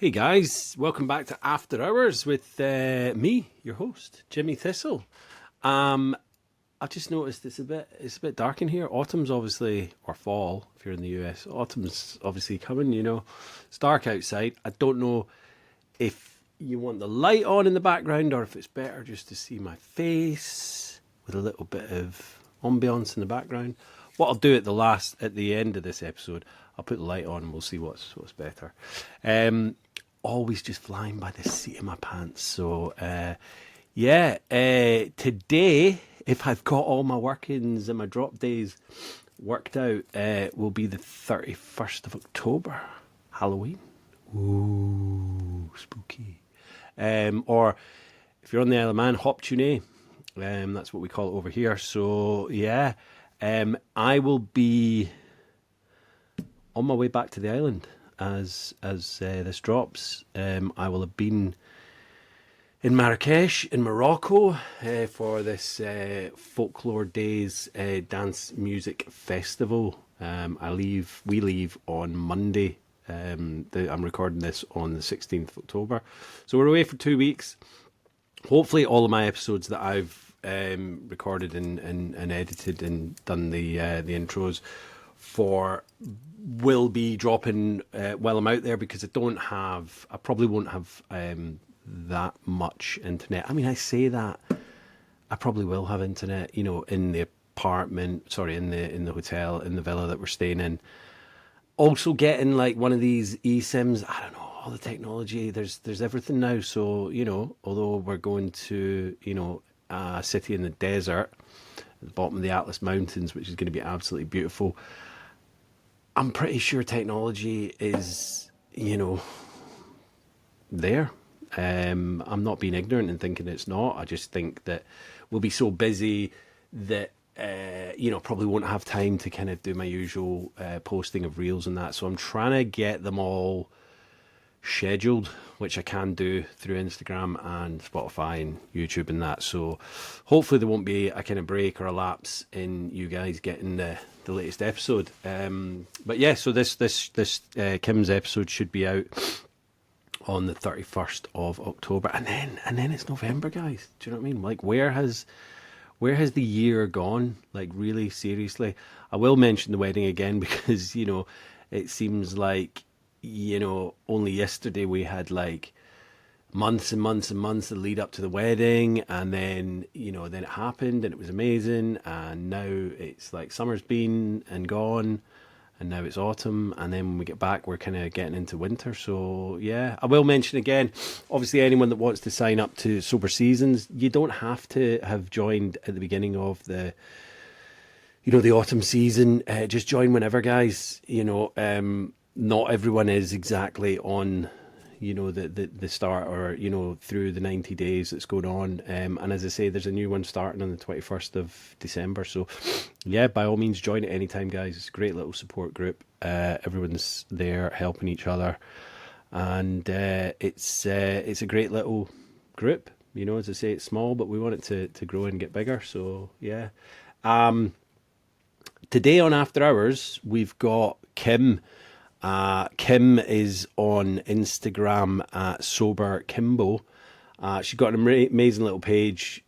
Hey guys, welcome back to After Hours with me, your host, Jimmy Thistle. I've just noticed it's a bit dark in here. Autumn's obviously, or fall if you're in the US. Autumn's obviously coming. It's dark outside. I don't know if you want the light on in the background or if it's better just to see my face with a little bit of ambiance in the background. What I'll do at the end of this episode, I'll put the light on and we'll see what's better. Always just flying by the seat of my pants. So, today, if I've got all my workings and my drop days worked out, will be the 31st of October, Halloween. Ooh, spooky. Or if you're on the Isle of Man, Hop Tune. That's what we call it over here. So, yeah, I will be on my way back to the island as this drops. I will have been in Marrakesh in Morocco for this Folklore Days dance music festival. We leave on Monday. I'm recording this on the 16th of October, so we're away for 2 weeks. Hopefully all of my episodes that I've recorded and edited and done the intros for will be dropping while I'm out there, because I probably won't have that much internet. I mean, I say that, I probably will have internet, in the apartment, in the hotel, in the villa that we're staying in. Also getting like one of these eSIMs, I don't know, all the technology, there's everything now. So, although we're going to, a city in the desert at the bottom of the Atlas Mountains, which is going to be absolutely beautiful, I'm pretty sure technology is, there. I'm not being ignorant and thinking it's not. I just think that we'll be so busy that, probably won't have time to kind of do my usual posting of reels and that. So I'm trying to get them all scheduled, which I can do through Instagram and Spotify and YouTube and that. So hopefully there won't be a kind of break or a lapse in you guys getting the latest episode. But yeah, so this Kim's episode should be out on the 31st of October, and then it's November, guys. Do you know what I mean? Like, where has the year gone? Like, really, seriously. I will mention the wedding again because, it seems like, only yesterday we had like months and months and months to lead up to the wedding, and then, then it happened and it was amazing, and now it's like summer's been and gone, and now it's autumn, and then when we get back we're kind of getting into winter. So yeah, I will mention again, obviously anyone that wants to sign up to Sober Seasons, you don't have to have joined at the beginning of the autumn season. Just join whenever, guys. Not everyone is exactly on the start, or through the 90 days that's going on, and as I say, there's a new one starting on the 21st of December. So yeah, by all means join at any time, guys. It's a great little support group. Everyone's there helping each other, and it's a great little group. As I say, it's small, but we want it to grow and get bigger. So yeah, today on After Hours we've got Kim. Kim is on Instagram at Sober Kimbo. She's got an amazing little page.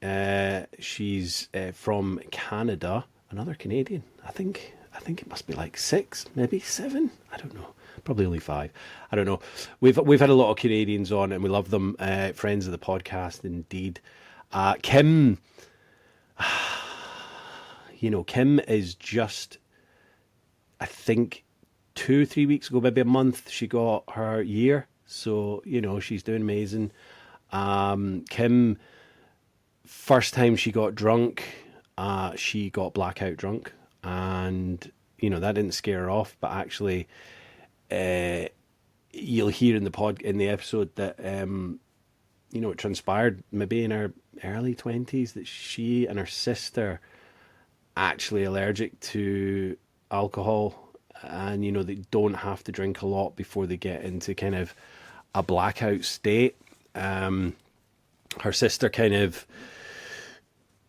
She's from Canada, another Canadian. I think it must be like 6, maybe 7. I don't know. Probably only 5. I don't know. We've had a lot of Canadians on, and we love them. Friends of the podcast, indeed. Kim, Kim is just, I think, 2-3 weeks ago, maybe a month, she got her year. So, she's doing amazing. Kim, first time she got drunk, she got blackout drunk, and, that didn't scare her off, but actually, you'll hear in the episode that, it transpired maybe in her early 20s that she and her sister actually allergic to alcohol, and they don't have to drink a lot before they get into kind of a blackout state. Her sister kind of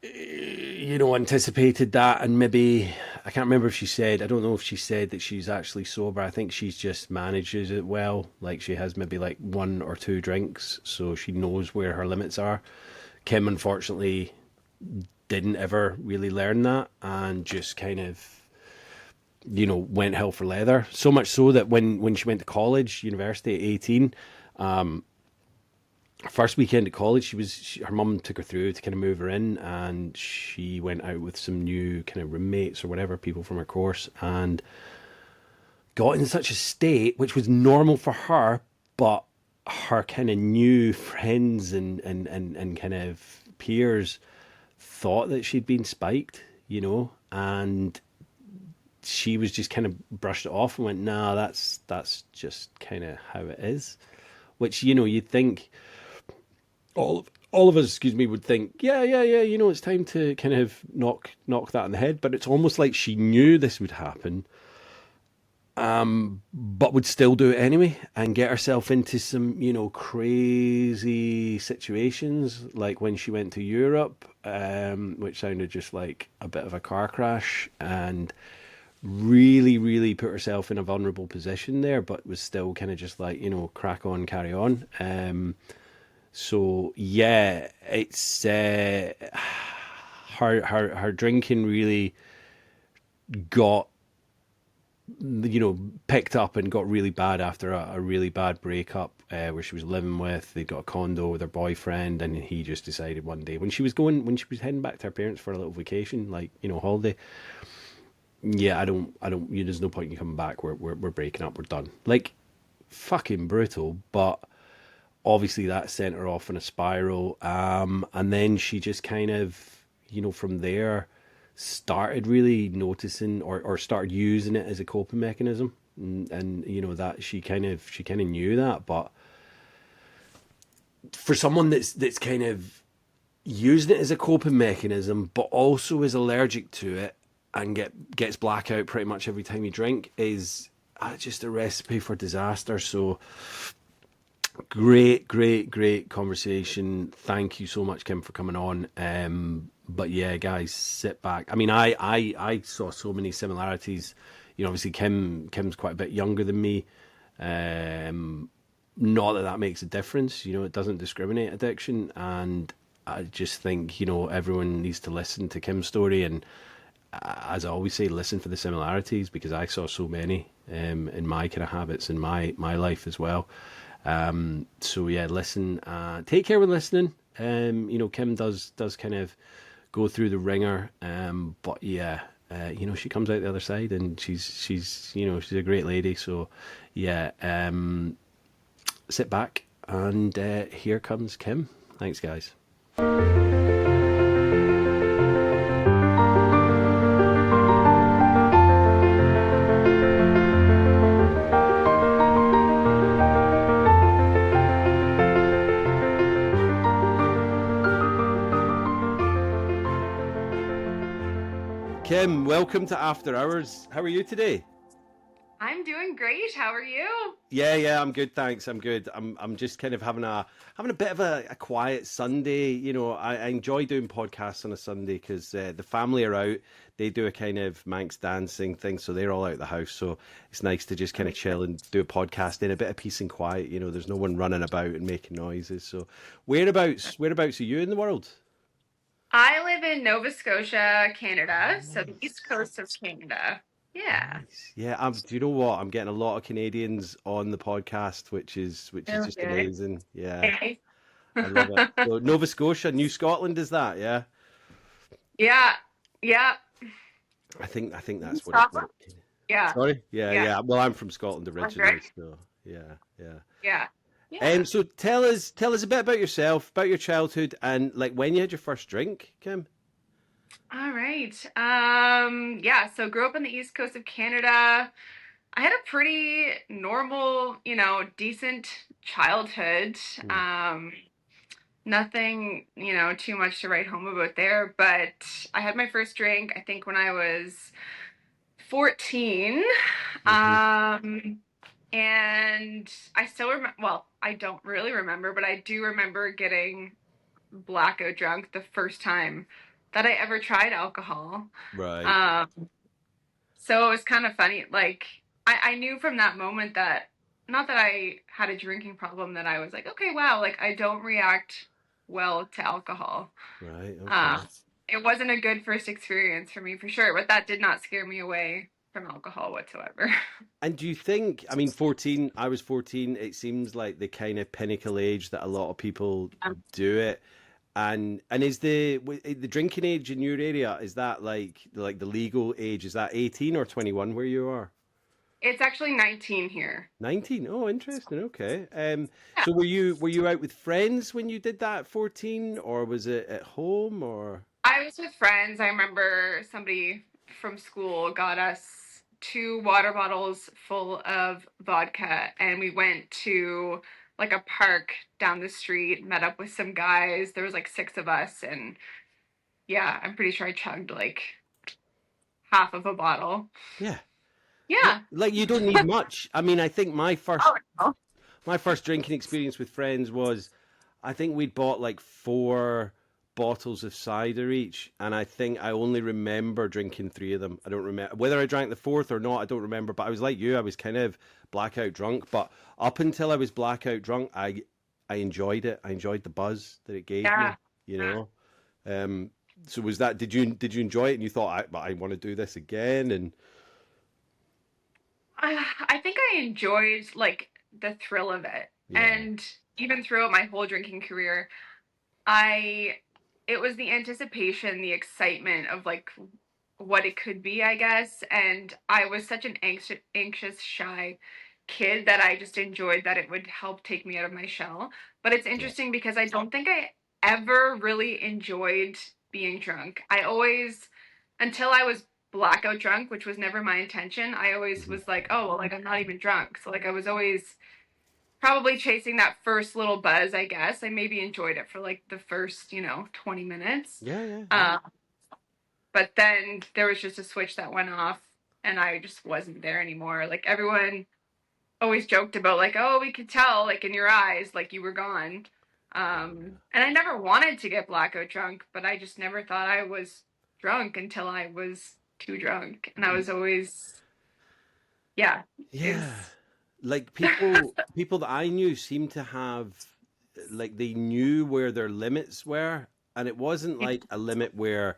anticipated that, and maybe I can't remember if she said, I don't know if she said that she's actually sober. I think she's just manages it well. Like she has maybe like one or two drinks, so she knows where her limits are. Kim, unfortunately, didn't ever really learn that and just kind of, went hell for leather. So much so that when she went to college, university at 18, first weekend at college, her mum took her through to kind of move her in, and she went out with some new kind of roommates or whatever, people from her course, and got in such a state, which was normal for her, but her kind of new friends and kind of peers thought that she'd been spiked, and she was just kind of brushed it off and went, "Nah, that's just kind of how it is." Which you'd think all of us, excuse me, would think, yeah, it's time to kind of knock that on the head. But it's almost like she knew this would happen, but would still do it anyway and get herself into some, crazy situations, like when she went to Europe, which sounded just like a bit of a car crash, and really, really put herself in a vulnerable position there, but was still kind of just like, crack on, carry on. So yeah, it's her drinking really got picked up and got really bad after a really bad breakup, where she was living with. They got a condo with her boyfriend, and he just decided one day when she was heading back to her parents for a little vacation, like holiday. Yeah, I don't. There's no point in you coming back. We're breaking up. We're done. Like, fucking brutal, but obviously that sent her off in a spiral. And then she just kind of, from there, started really noticing or started using it as a coping mechanism, and that she kind of knew that, but for someone that's kind of using it as a coping mechanism, but also is allergic to it and gets blackout pretty much every time you drink, is just a recipe for disaster. So great conversation. Thank you so much, Kim, for coming on. But yeah, guys, sit back. I mean, I saw so many similarities. Obviously Kim's quite a bit younger than me. Not that that makes a difference. It doesn't discriminate addiction, and I just think everyone needs to listen to Kim's story, and as I always say, listen for the similarities, because I saw so many in my kind of habits in my life as well. So yeah, listen. Take care when listening. Kim does kind of go through the ringer, but yeah, she comes out the other side, and she's a great lady. So yeah, sit back, and here comes Kim. Thanks, guys. Kim, welcome to After Hours. How are you today? I'm doing great. How are you? Yeah, I'm good, thanks. I'm good. I'm just kind of having a bit of a quiet Sunday. I enjoy doing podcasts on a Sunday because the family are out. They do a kind of Manx dancing thing, so they're all out of the house. So it's nice to just kind of chill and do a podcast in a bit of peace and quiet. There's no one running about and making noises. So whereabouts are you in the world? I live in Nova Scotia, Canada, so the east coast of Canada. Yeah. Nice. Yeah, do you know what? I'm getting a lot of Canadians on the podcast, which is just Okay. amazing. Yeah, Okay. I love it. So Nova Scotia, New Scotland is that? Yeah. Yeah. Yeah. I think that's what Scotland? it. Yeah. Sorry. Yeah, Yeah. yeah. Well, I'm from Scotland That's right. originally, so yeah, yeah. Yeah. Yeah. So tell us a bit about yourself, about your childhood, and like when you had your first drink, Kim. All right. Yeah, so grew up on the east coast of Canada. I had a pretty normal, decent childhood. Hmm. Um, Nothing, too much to write home about there, but I had my first drink, I think, when I was 14. Hmm. Um, and I still remember, well, I don't really remember, but I do remember getting blackout drunk the first time that I ever tried alcohol. Right. Um, So it was kind of funny. Like, I knew from that moment that, not that I had a drinking problem, that I was like, okay, wow, like I don't react well to alcohol. Right. Um, Okay. it wasn't a good first experience for me for sure, but that did not scare me away from alcohol whatsoever. And do you think, I mean, 14, I was 14, it seems like the kind of pinnacle age that a lot of people do it. And is the drinking age in your area, is that like the legal age, is that 18 or 21 where you are? It's actually 19 here. 19. Oh, interesting. Okay. Yeah. So were you out with friends when you did that at 14, or was it at home or? I was with friends. I remember somebody from school got us two water bottles full of vodka, and we went to like a park down the street, met up with some guys. There was like six of us, and yeah, I'm pretty sure I chugged like half of a bottle. Yeah. Yeah. Like you don't need much. I mean, I think my first Oh, no. my first drinking experience with friends was, I think we'd bought like four bottles of cider each, and I think I only remember drinking three of them. I don't remember whether I drank the fourth or not. I don't remember, but I was like you. I was kind of blackout drunk, but up until I was blackout drunk, I enjoyed it. I enjoyed the buzz that it gave me. Yeah. You know. Um, so was that? Did you enjoy it? And you thought, I want to do this again? And I think I enjoyed like the thrill of it. yeah, And even throughout my whole drinking career, I it was the anticipation, the excitement of like what it could be, I guess. And I was such an anxious, shy kid that I just enjoyed that it would help take me out of my shell. But it's yeah. interesting because I don't think I ever really enjoyed being drunk. I always, until I was blackout drunk, which was never my intention, I always Mhm. was like, oh, well, like I'm not even drunk. So like I was always probably chasing that first little buzz, I guess. I maybe enjoyed it for like the first, 20 minutes. Yeah, yeah, yeah. Um, but then there was just a switch that went off and I just wasn't there anymore. Like everyone always joked about like, oh, we could tell like in your eyes like you were gone. And I never wanted to get blackout drunk, but I just never thought I was drunk until I was too drunk. And I was always, yeah, is Yeah. Like people that I knew seemed to have, like, they knew where their limits were, and it wasn't like a limit where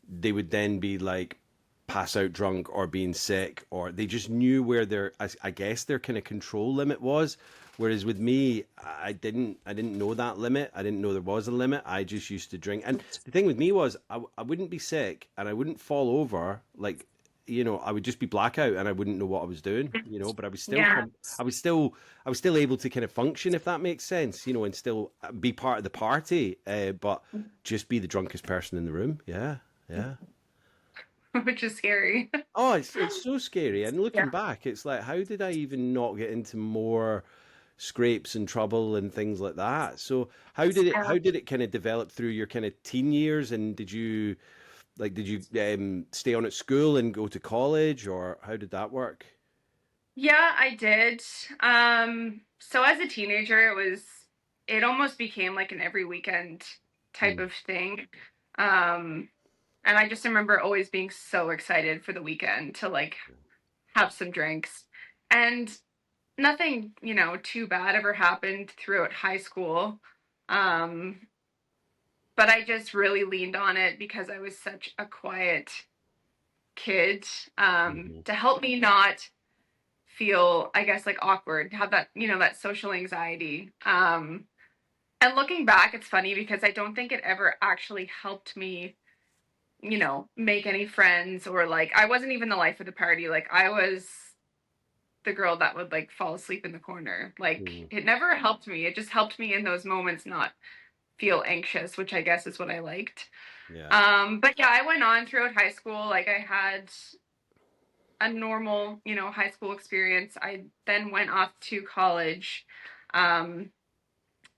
they would then be like pass out drunk or being sick, or they just knew where their, I guess their kind of control limit was. Whereas with me, I didn't know that limit. I didn't know there was a limit. I just used to drink. And the thing with me was I wouldn't be sick and I wouldn't fall over. Like, I would just be blackout and I wouldn't know what I was doing, but I was still yeah. I was still able to kind of function, if that makes sense, and still be part of the party, but just be the drunkest person in the room. Yeah. Yeah. Which is scary. Oh, it's so scary. And Yeah. looking back, it's like, how did I even not get into more scrapes and trouble and things like that? So how did it kind of develop through your kind of teen years? And did you stay on at school and go to college, or how did that work? Yeah, I did. So as a teenager, it almost became like an every weekend type Mm, of thing. Um, and I just remember always being so excited for the weekend to like have some drinks. And nothing, too bad ever happened throughout high school. Um, but I just really leaned on it because I was such a quiet kid, mhm. to help me not feel, I guess, like awkward, have that, that social anxiety. And looking back, it's funny because I don't think it ever actually helped me, make any friends, or like I wasn't even the life of the party. Like I was the girl that would like fall asleep in the corner. Like Mm, it never helped me. It just helped me in those moments not feel anxious, which I guess is what I liked. yeah. But yeah, I went on throughout high school. Like I had a normal, high school experience. I then went off to college. Um,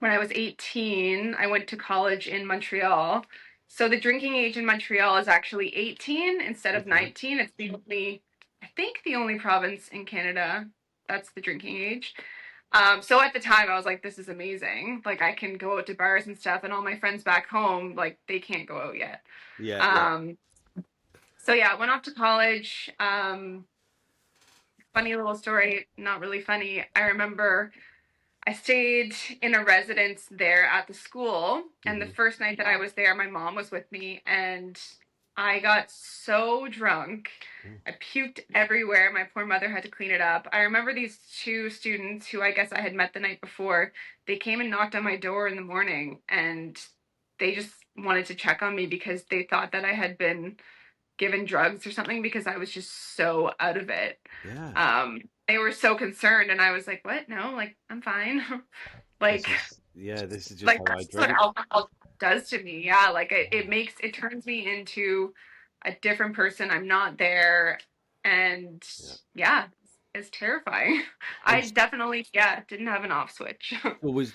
when I was 18, I went to college in Montreal. So the drinking age in Montreal is actually 18 instead of Okay. 19. It's I think the only province in Canada that's the drinking age. So at the time, I was like, this is amazing. Like, I can go out to bars and stuff, and all my friends back home, like, they can't go out yet. Yeah, yeah. Um, So yeah, I went off to college. Funny little story, not really funny. I remember I stayed in a residence there at the school, and the Hmm. first night that I was there, my mom was with me, and I got so drunk. I puked everywhere. My poor mother had to clean it up. I remember these two students who I guess I had met the night before. They came and knocked on my door in the morning, and they just wanted to check on me because they thought that I had been given drugs or something because I was just so out of it. Yeah, They were so concerned, and I was like, "What? No, like I'm fine." this like, is yeah, this is just like how I that's what drink. alcohol does to me. Yeah, like it turns me into a different person. I'm not there, and Yeah. yeah, it's terrifying. And I definitely, yeah, didn't have an off switch. so was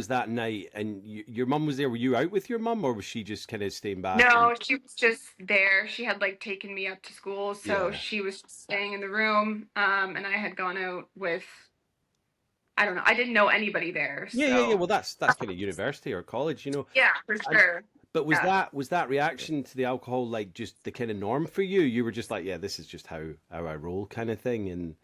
that night, and your mum was there? Were you out with your mum, or was she just kind of staying back? And No, she was just there. She had like taken me up to school, so yeah, she was just staying in the room. And I had gone out with, I don't know, I didn't know anybody there, yeah. so Well, that's kind of university or college, yeah, for And sure. but was Yeah. that reaction to the alcohol like just the kind of norm for you? You were just like, yeah, this is just how I roll, kind of thing, and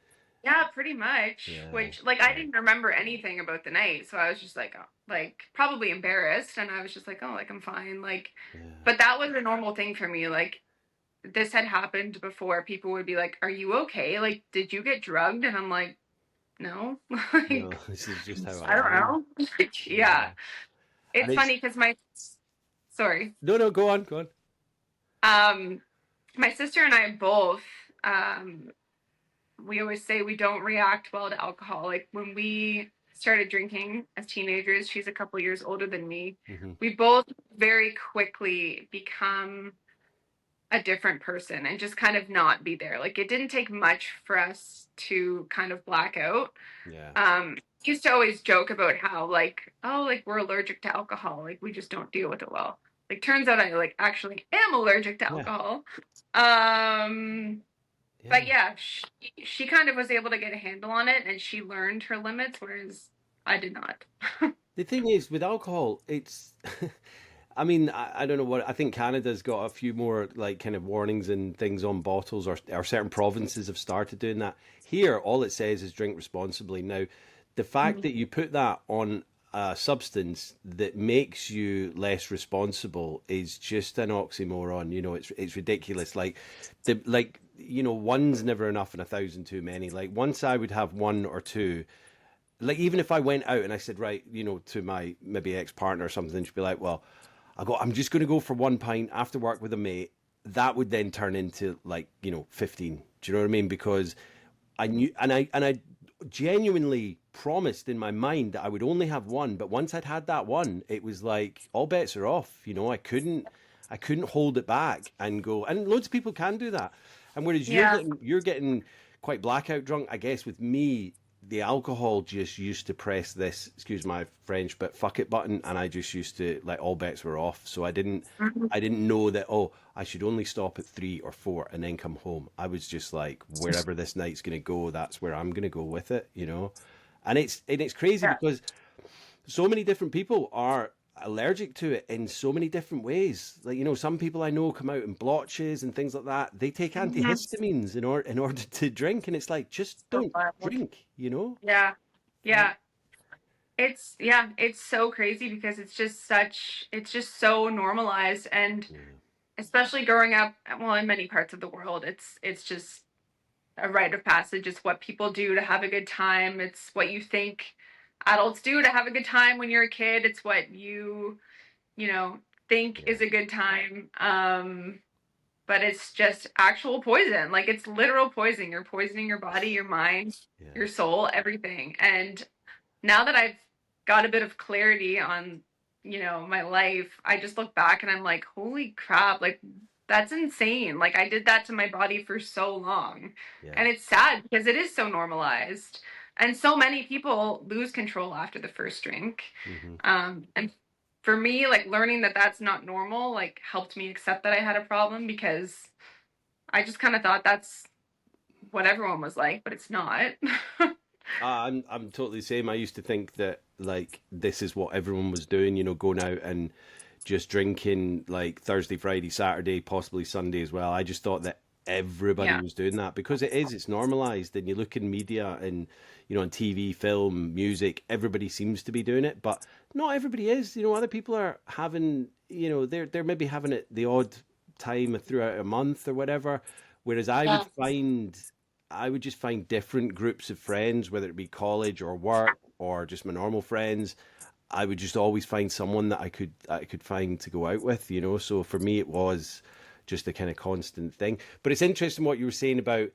Yeah, pretty much. yeah, Which, like, I didn't remember anything about the night, so I was just like, oh, like, probably embarrassed, and I was just like, oh, like, I'm fine. Like, yeah. but that was a normal thing for me. Like, this had happened before. People would be like, "Are you okay? Like, did you get drugged?" And I'm like, "No." No, like, this is just how I I don't am. know. Yeah, yeah, and it's it's funny because sorry, no, go on, go on. um, my sister and I both, um, we always say we don't react well to alcohol. Like when we started drinking as teenagers, she's a couple years older than me. Hmm. We both very quickly become a different person and just kind of not be there. Like it didn't take much for us to kind of black out. Yeah, Used to always joke about how like, oh, like we're allergic to alcohol. Like we just don't deal with it well. Like turns out I like actually am allergic to yeah, alcohol. Um but yeah. yeah, she kind of was able to get a handle on it and she learned her limits, whereas I did not. The thing is, with alcohol, it's. I mean, I don't know what. I think Canada's got a few more like kind of warnings and things on bottles, or certain provinces have started doing that. Here, all it says is drink responsibly. Now, the fact Mhm. that you put that on a substance that makes you less responsible is just an oxymoron. It's ridiculous. One's never enough and a thousand too many. Like once I would have one or two, like even if I went out and I said, right, to my maybe ex partner or something, she'd be like, well, I'm just going to go for one pint after work with a mate. That would then turn into like 15. Do you know what I mean? Because I knew, and I genuinely promised in my mind that I would only have one. But once I'd had that one, it was like all bets are off. I couldn't hold it back and go. And loads of people can do that. And whereas you're Yeah. getting you're getting quite blackout drunk, I guess with me, the alcohol just used to press this, excuse my French, but fuck it button, and I just used to like all bets were off. So I didn't Mhm. I didn't know that, oh, I should only stop at 3 or 4 and then come home. I was just like, wherever this night's gonna go, that's where I'm gonna go with it. And it's crazy Yeah. because so many different people are allergic to it in so many different ways. Like, some people I know come out in blotches and things like that. They take Mhm. antihistamines in order to drink, and it's like, just So don't wild. drink. Yeah. Like, Yeah. It's so crazy because it's just so normalized and yeah, especially growing up, well, in many parts of the world, it's just a rite of passage. It's what people do to have a good time. It's what you think adults do to have a good time when you're a kid. It's what you know, think yeah, is a good time. But it's just actual poison. Like it's literal poison. You're poisoning your body, your mind, yeah, your soul, everything. And now that I've got a bit of clarity on, my life, I just look back and I'm like, holy crap, like that's insane. Like I did that to my body for so long. yeah. And it's sad because it is so normalized. And so many people lose control after the first drink. Hmm. And for me, like learning that that's not normal, like helped me accept that I had a problem because I just kind of thought that's what everyone was like, but it's not. I'm totally the same. I used to think that like this is what everyone was doing, going out and just drinking like Thursday, Friday, Saturday, possibly Sunday as well. I just thought that everybody Yeah. was doing that because it's normalized. And you look in media and, on TV, film, music, everybody seems to be doing it, but not everybody is. Other people are having, they're maybe having it the odd time throughout a month or whatever. Whereas Yeah. I would just find different groups of friends, whether it be college or work or just my normal friends. I would just always find someone that I could find to go out with. So for me, it was just a kind of constant thing. But it's interesting what you were saying about,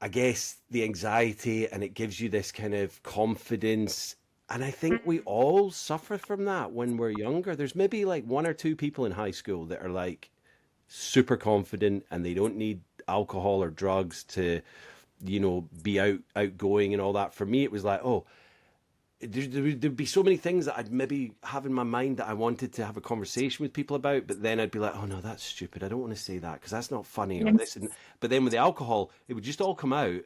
I guess, the anxiety, and it gives you this kind of confidence. And I think we Mm. all suffer from that when we're younger. There's maybe like one or two people in high school that are like super confident and they don't need alcohol or drugs to, be outgoing and all that. For me, it was like, oh, there'd be so many things that I'd maybe have in my mind that I wanted to have a conversation with people about, but then I'd be like, oh no, that's stupid. I don't want to say that because that's not funny or this. And but then with the alcohol, it would just all come out,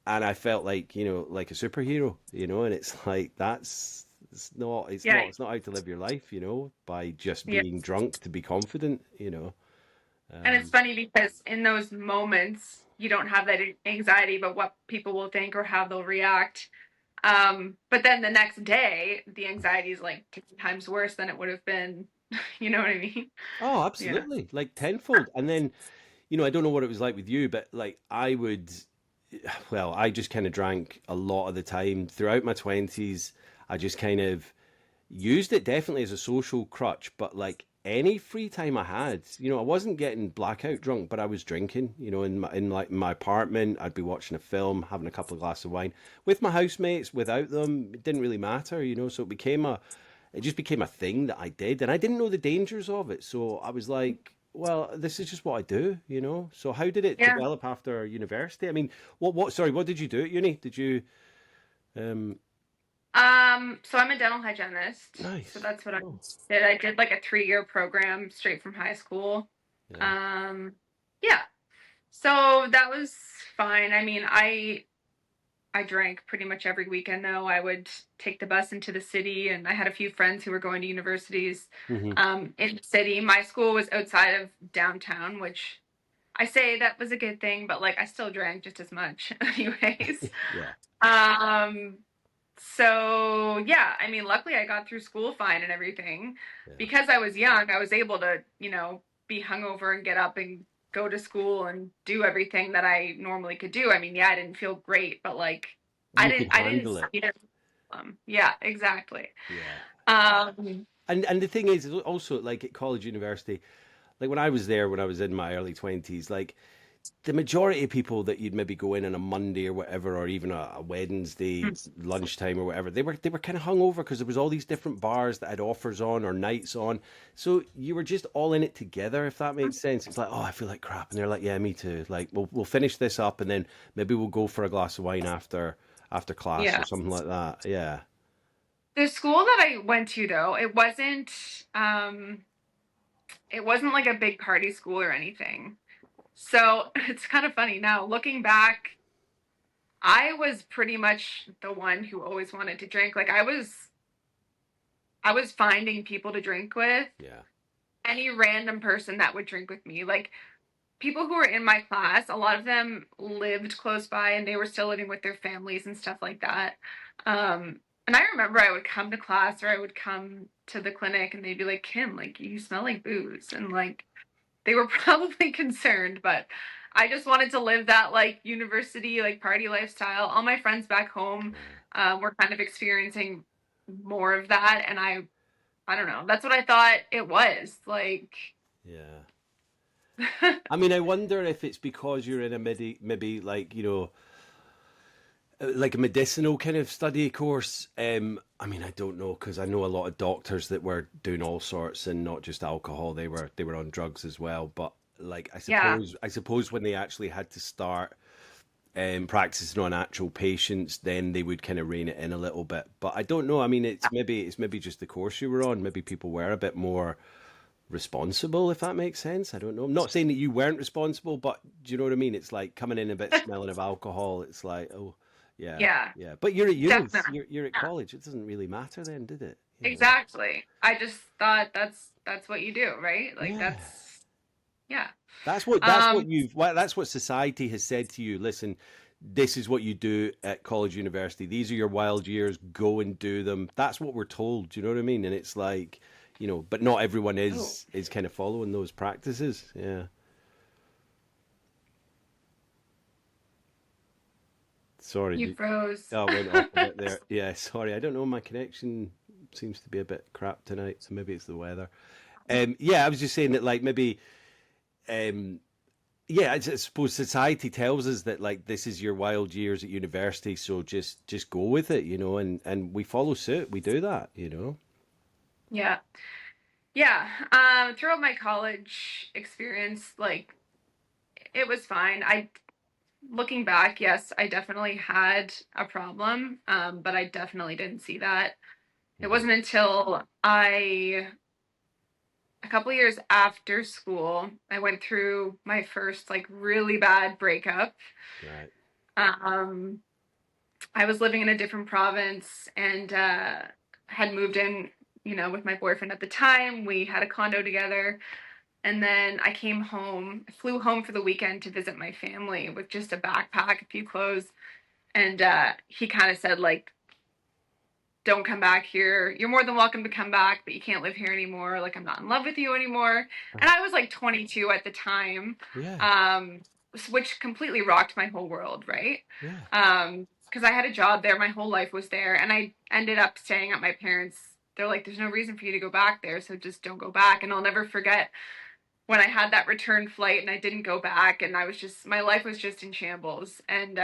and I felt like like a superhero. And it's like Yeah. it's not how to live your life, by just Yeah. being drunk to be confident. And it's Um, funny because in those moments, you don't have that anxiety about what people will think or how they'll react. But then the next day, the anxiety is like 10 times worse than it would have been. You know what I mean? oh, Yeah. absolutely, like tenfold. And then I don't know what it was like with you, but like I just kind of drank a lot of the time throughout my 20s. I just kind of used it definitely as a social crutch, but like any free time I had, I wasn't getting blackout drunk, but I was drinking, in my apartment. I'd be watching a film, having a couple of glasses of wine with my housemates, without them. It didn't really matter. So it just became a thing that I did, and I didn't know the dangers of it. So I was like, well, this is just what I do. So how did it Yeah. develop after university? I mean, sorry, what did you do at uni? Did you, um, So I'm a dental hygienist. So nice. that's what I Oh, did. I did like a 3-year program straight from high school. yeah. Um, yeah. So that was fine. I mean, I drank pretty much every weekend though. I would take the bus into the city, and I had a few friends who were going to universities Hmm. in the city. My school was outside of downtown, which I say that was a good thing, but like I still drank just as much anyways. Yeah. Um so yeah, I mean luckily I got through school fine and everything. Yeah. Because I was young, I was able to, be hungover and get up and go to school and do everything that I normally could do. I mean, yeah, I didn't feel great, but like I You didn't could I didn't handle see it. it as a problem. Yeah, exactly. Yeah. Um And the thing is also like at college, university, like when I was there, when I was in my early 20s, like the majority of people that you'd maybe go in on a Monday or whatever, or even a Wednesday lunchtime or whatever, they were kind of hungover because there was all these different bars that had offers on or nights on. So you were just all in it together, if that makes sense. It's like, oh, I feel like crap, and they're like, yeah, me too. Like we'll finish this up, and then maybe we'll go for a glass of wine after class or yeah. something like that. Yeah. The school that I went to though, um it wasn't like a big party school or anything. So it's kind of funny now looking back. I was pretty much the one who always wanted to drink. Like I was finding people to drink with, Yeah. any random person that would drink with me. Like people who were in my class, a lot of them lived close by and they were still living with their families and stuff like that. And I remember I would come to class or I would come to the clinic and they'd be like, Kim, like you smell like booze. And like they were probably concerned, but I just wanted to live that like university, like party lifestyle. All my friends back home were kind of experiencing more of that. And I don't know, that's what I thought it was like. Yeah. I mean, I wonder if it's because you're in a maybe like, like a medicinal kind of study course. I mean, I don't know because I know a lot of doctors that were doing all sorts and not just alcohol. They were on drugs as well. But like, I Yeah. suppose I suppose when they actually had to start practicing on actual patients, then they would kind of rein it in a little bit. But I don't know. I mean, it's maybe just the course you were on. Maybe people were a bit more responsible, if that makes sense. I don't know. I'm not saying that you weren't responsible, but do you know what I mean? It's like coming in a bit smelling of alcohol. It's like, oh, yeah, Yeah, yeah. But you're at uni, definitely. you're at college. It doesn't really matter then, did it? exactly. I just thought that's what you do, right? Like Yeah. that's yeah. That's what Um, you've well, that's what society has said to you. Listen, this is what you do at college, university. These are your wild years. Go and do them. That's what we're told. Do you know what I mean? And it's like, but not everyone oh, is kind of following those practices. Yeah. Sorry. you froze. I went off a bit there. Yeah. Sorry. I don't know. My connection seems to be a bit crap tonight, so maybe it's the weather. Yeah, I was just saying that, like, maybe um, yeah, I suppose society tells us that, like, this is your wild years at university, so just go with it, and we follow suit. We do that. Yeah. Yeah. Throughout my college experience, like it was fine. I looking back, yes, I definitely had a problem. But I definitely didn't see that. It Hmm. wasn't until a couple years after school, I went through my first like really bad breakup. Right. Um, I was living in a different province and had moved in, with my boyfriend at the time. We had a condo together. And then I came home, flew home for the weekend to visit my family with just a backpack, a few clothes. And he kind of said, like, don't come back here. You're more than welcome to come back, but you can't live here anymore. Like, I'm not in love with you anymore. And I was like 22 at the time, Yeah. um, which completely rocked my whole world, right? Yeah. Because I had a job there, my whole life was there, and I ended up staying at my parents'. They're like, there's no reason for you to go back there, so just don't go back. And I'll never forget when I had that return flight and I didn't go back, and my life was just in shambles. And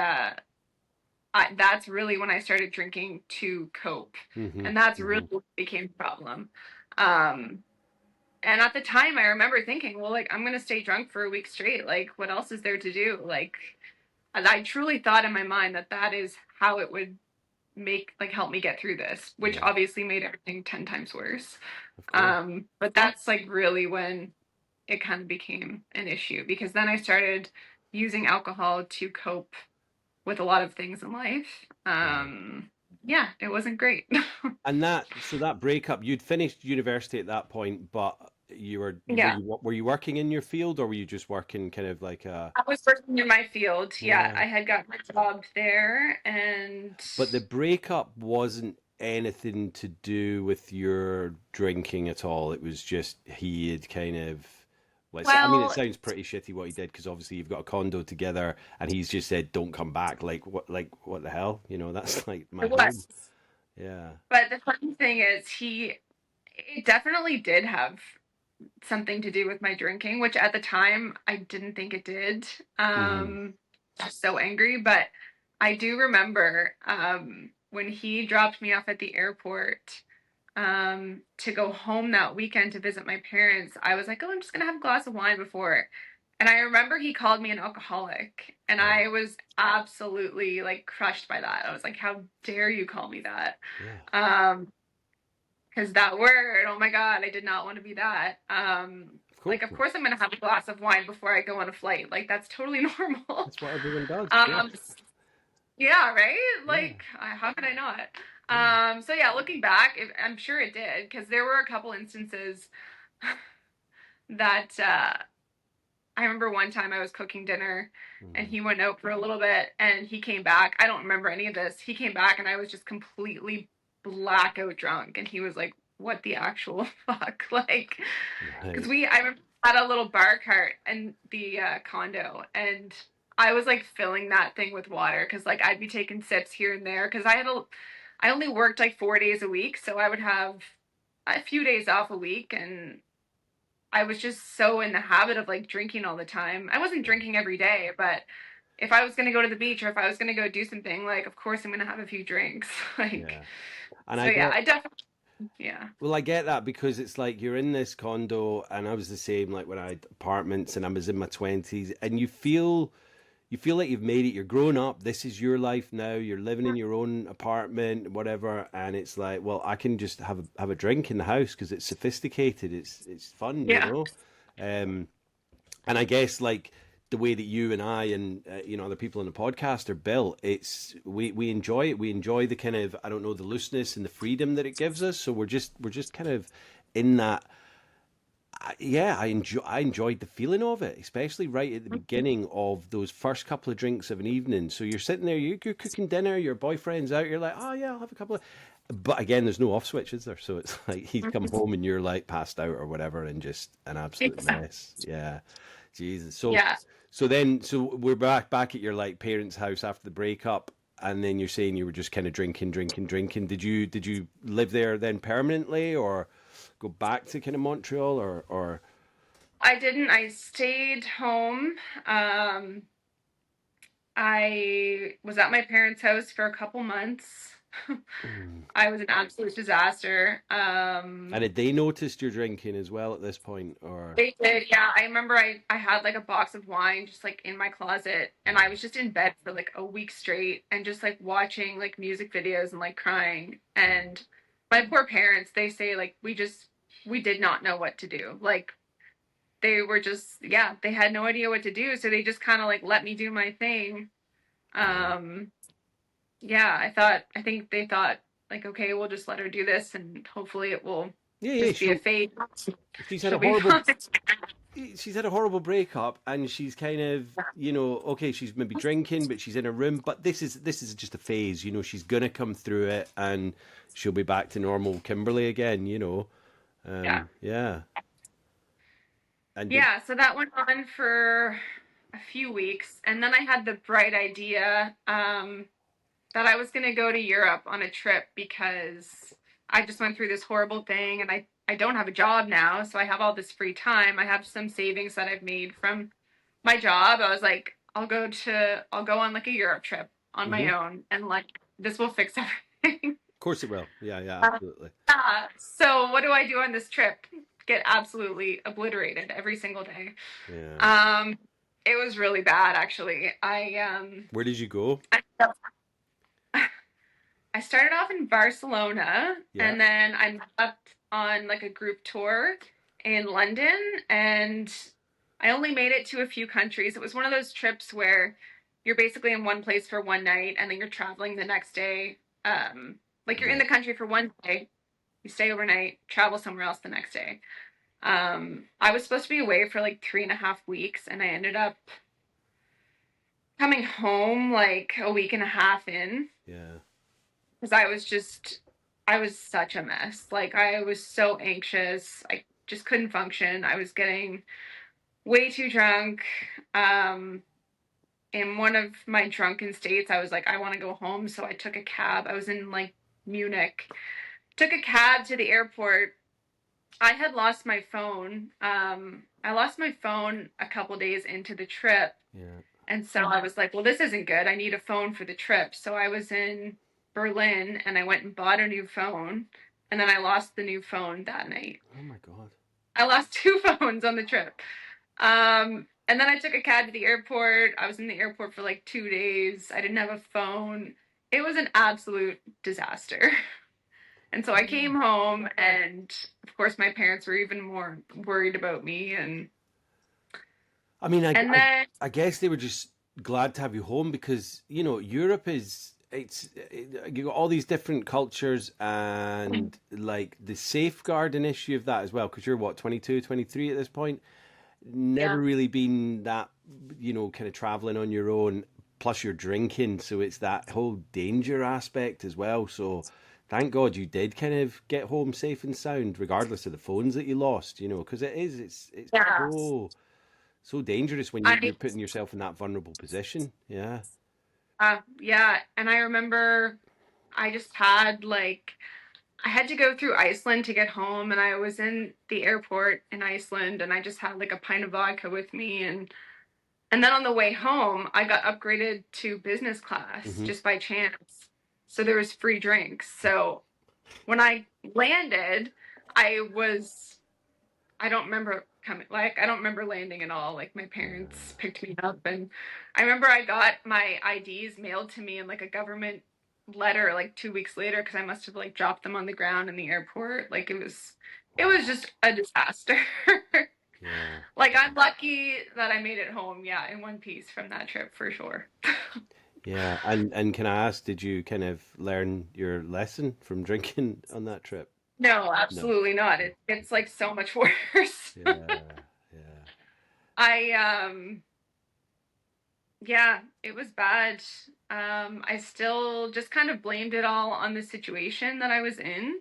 that's really when I started drinking to cope. Hmm. And that's really Hmm. what became a problem. Um, and at the time, I remember thinking, well, like, I'm going to stay drunk for a week straight. Like, what else is there to do? Like, and I truly thought in my mind that that is how it would help me get through this, which Yeah. obviously made everything 10 times worse. Of course. But that's like really when it kind of became an issue because then I started using alcohol to cope with a lot of things in life. Right. Yeah, it wasn't great. And that breakup, you'd finished university at that point, but you Yeah, were you working in your field, or were you just working kind of like I was working in my field. Yeah, yeah. I had got my job there, and But the breakup wasn't anything to do with your drinking at all. It was just he had kind of. Well, I mean, it well, sounds pretty shitty what he did because obviously you've got a condo together, and he's just said, "Don't come back." Like what the hell? That's like my it home. was. Yeah. But the funny thing is, it definitely did have something to do with my drinking, which at the time I didn't think it did. Hmm. I was so angry, but I do remember when he dropped me off at the airport to go home that weekend to visit my parents. I was like, oh, I'm just gonna have a glass of wine before. And I remember he called me an alcoholic, and Right. I was absolutely like crushed by that. I was like, how dare you call me that? Yeah. Um, because that word, oh my God, I did not want to be that. Of Like, course of not. course, I'm going to have a glass of wine before I go on a flight. Like, that's totally normal. That's what everyone does. Yeah. um, yeah, right? Yeah. Like, how could I not? Yeah. So yeah, looking back, I'm sure it did because there were a couple instances that I remember one time I was cooking dinner and Hmm. he went out for a little bit and he came back. I don't remember any of this. He came back and I was just completely blackout drunk and he was like, "What the actual fuck?" Like, because Right. I remember had a little bar cart in the condo and I was like filling that thing with water because like I'd be taking sips here and there because I only worked like 4 days a week, so I would have a few days off a week and I was just so in the habit of like drinking all the time. I wasn't drinking every day, but if I was going to go to the beach or if I was going to go do something, like, of course I'm going to have a few drinks. Like, Yeah. And so I yeah, get I definitely, yeah. Well, I get that because it's like you're in this condo, and I was the same. Like when I had apartments, and I was in my 20s, and you feel like you've made it. You're grown up. This is your life now. You're living in your own apartment, whatever. And it's like, well, I can just have a drink in the house because it's sophisticated. It's fun. Yeah. Um, and I guess like the way that you and I and other people on the podcast are built. It's we enjoy it. We enjoy the kind of, I don't know, the looseness and the freedom that it gives us. So we're just kind of in that. Yeah, I enjoyed the feeling of it, especially right at the beginning of those first couple of drinks of an evening. So you're sitting there, you're cooking dinner, your boyfriend's out, you're like, oh yeah, I'll have a couple of. But again, there's no off switch, is there? So it's like he'd come home and you're like passed out or whatever, and just an absolute Exactly. mess. Yeah, Jesus. So Yeah. so we're back at your like parents' house after the breakup, and then you're saying you were just kind of drinking. Did you live there then permanently, or go back to kind of Montreal, or I didn't. I stayed home. Um, I was at my parents' house for a couple months. Mm. I was an absolute disaster. And had they noticed your drinking as well at this point, or They did, yeah. I remember I had like a box of wine just like in my closet, and I was just in bed for like a week straight and just like watching like music videos and like crying. And my poor parents, they say like we did not know what to do. Like they were just, yeah, they had no idea what to do, so they just kind of like let me do my thing. yeah, Um yeah, I think they thought like, okay, we'll just let her do this and hopefully it will yeah, just be a she'll phase. she's had a She'll be horrible fine. she's had a horrible breakup, and she's kind of, okay, she's maybe drinking, but she's in a room, but this is just a phase, she's gonna come through it, and she'll be back to normal Kimberly again. Yeah. Yeah. And did Yeah, so that went on for a few weeks, and then I had the bright idea that I was going to go to Europe on a trip because I just went through this horrible thing, and I don't have a job now, so I have all this free time. I have some savings that I've made from my job. I was like, I'll go on like a Europe trip on mhm. my own, and like this will fix everything. Of course it will. Yeah, yeah, absolutely. So what do I do on this trip? Get absolutely obliterated every single day. Yeah. Um, it was really bad, actually. Where did you go? I started off in Barcelona, Yeah. and then I left on like a group tour in London, and I only made it to a few countries. It was one of those trips where you're basically in one place for one night, and then you're traveling the next day. Like you're in Yeah. the country for one day, you stay overnight, travel somewhere else the next day. I was supposed to be away for like 3.5 weeks, and I ended up coming home like a week and a half in Yeah. because I was such a mess. Like I was so anxious. I just couldn't function. I was getting way too drunk. Um, in one of my drunken states, I was like, I want to go home. So I took a cab. I was in like Munich, took a cab to the airport. I had lost my phone. I lost my phone a couple days into the trip. Yeah. And so I was like, well, this isn't good. I need a phone for the trip. So I was in Berlin and I went and bought a new phone. And then I lost the new phone that night. Oh my God. I lost two phones on the trip. And then I took a cab to the airport. I was in the airport for like 2 days. I didn't have a phone. It was an absolute disaster. And so I came home, and of course, my parents were even more worried about me. I mean, And then, I guess they were just glad to have you home, because Europe is, you got all these different cultures, and like the safeguarding issue of that as well, because you're what, 22, 23 at this point, never yeah, really been that, kind of traveling on your own, plus you're drinking, so it's that whole danger aspect as well. So thank God you did kind of get home safe and sound, regardless of the phones that you lost, because it's yeah. so dangerous when I you're putting yourself in that vulnerable position. Yeah. Yeah, and I remember I just had like I had to go through Iceland to get home, and I was in the airport in Iceland, and I just had like a pint of vodka with me, and then on the way home, I got upgraded to business class Hmm. just by chance. So there was free drinks. So when I landed, I was I don't remember coming, like I don't remember landing at all. Like my parents picked me up, and I remember I got my IDs mailed to me in like a government letter like 2 weeks later because I must have like dropped them on the ground in the airport. Like it was Wow. just a disaster. Yeah. Like, I'm lucky that I made it home, yeah, in one piece from that trip for sure. Yeah. And can I ask, did you kind of learn your lesson from drinking on that trip? No, No. absolutely not. It's like so much worse. Yeah. Yeah. I Yeah, it was bad. I still just kind of blamed it all on the situation that I was in.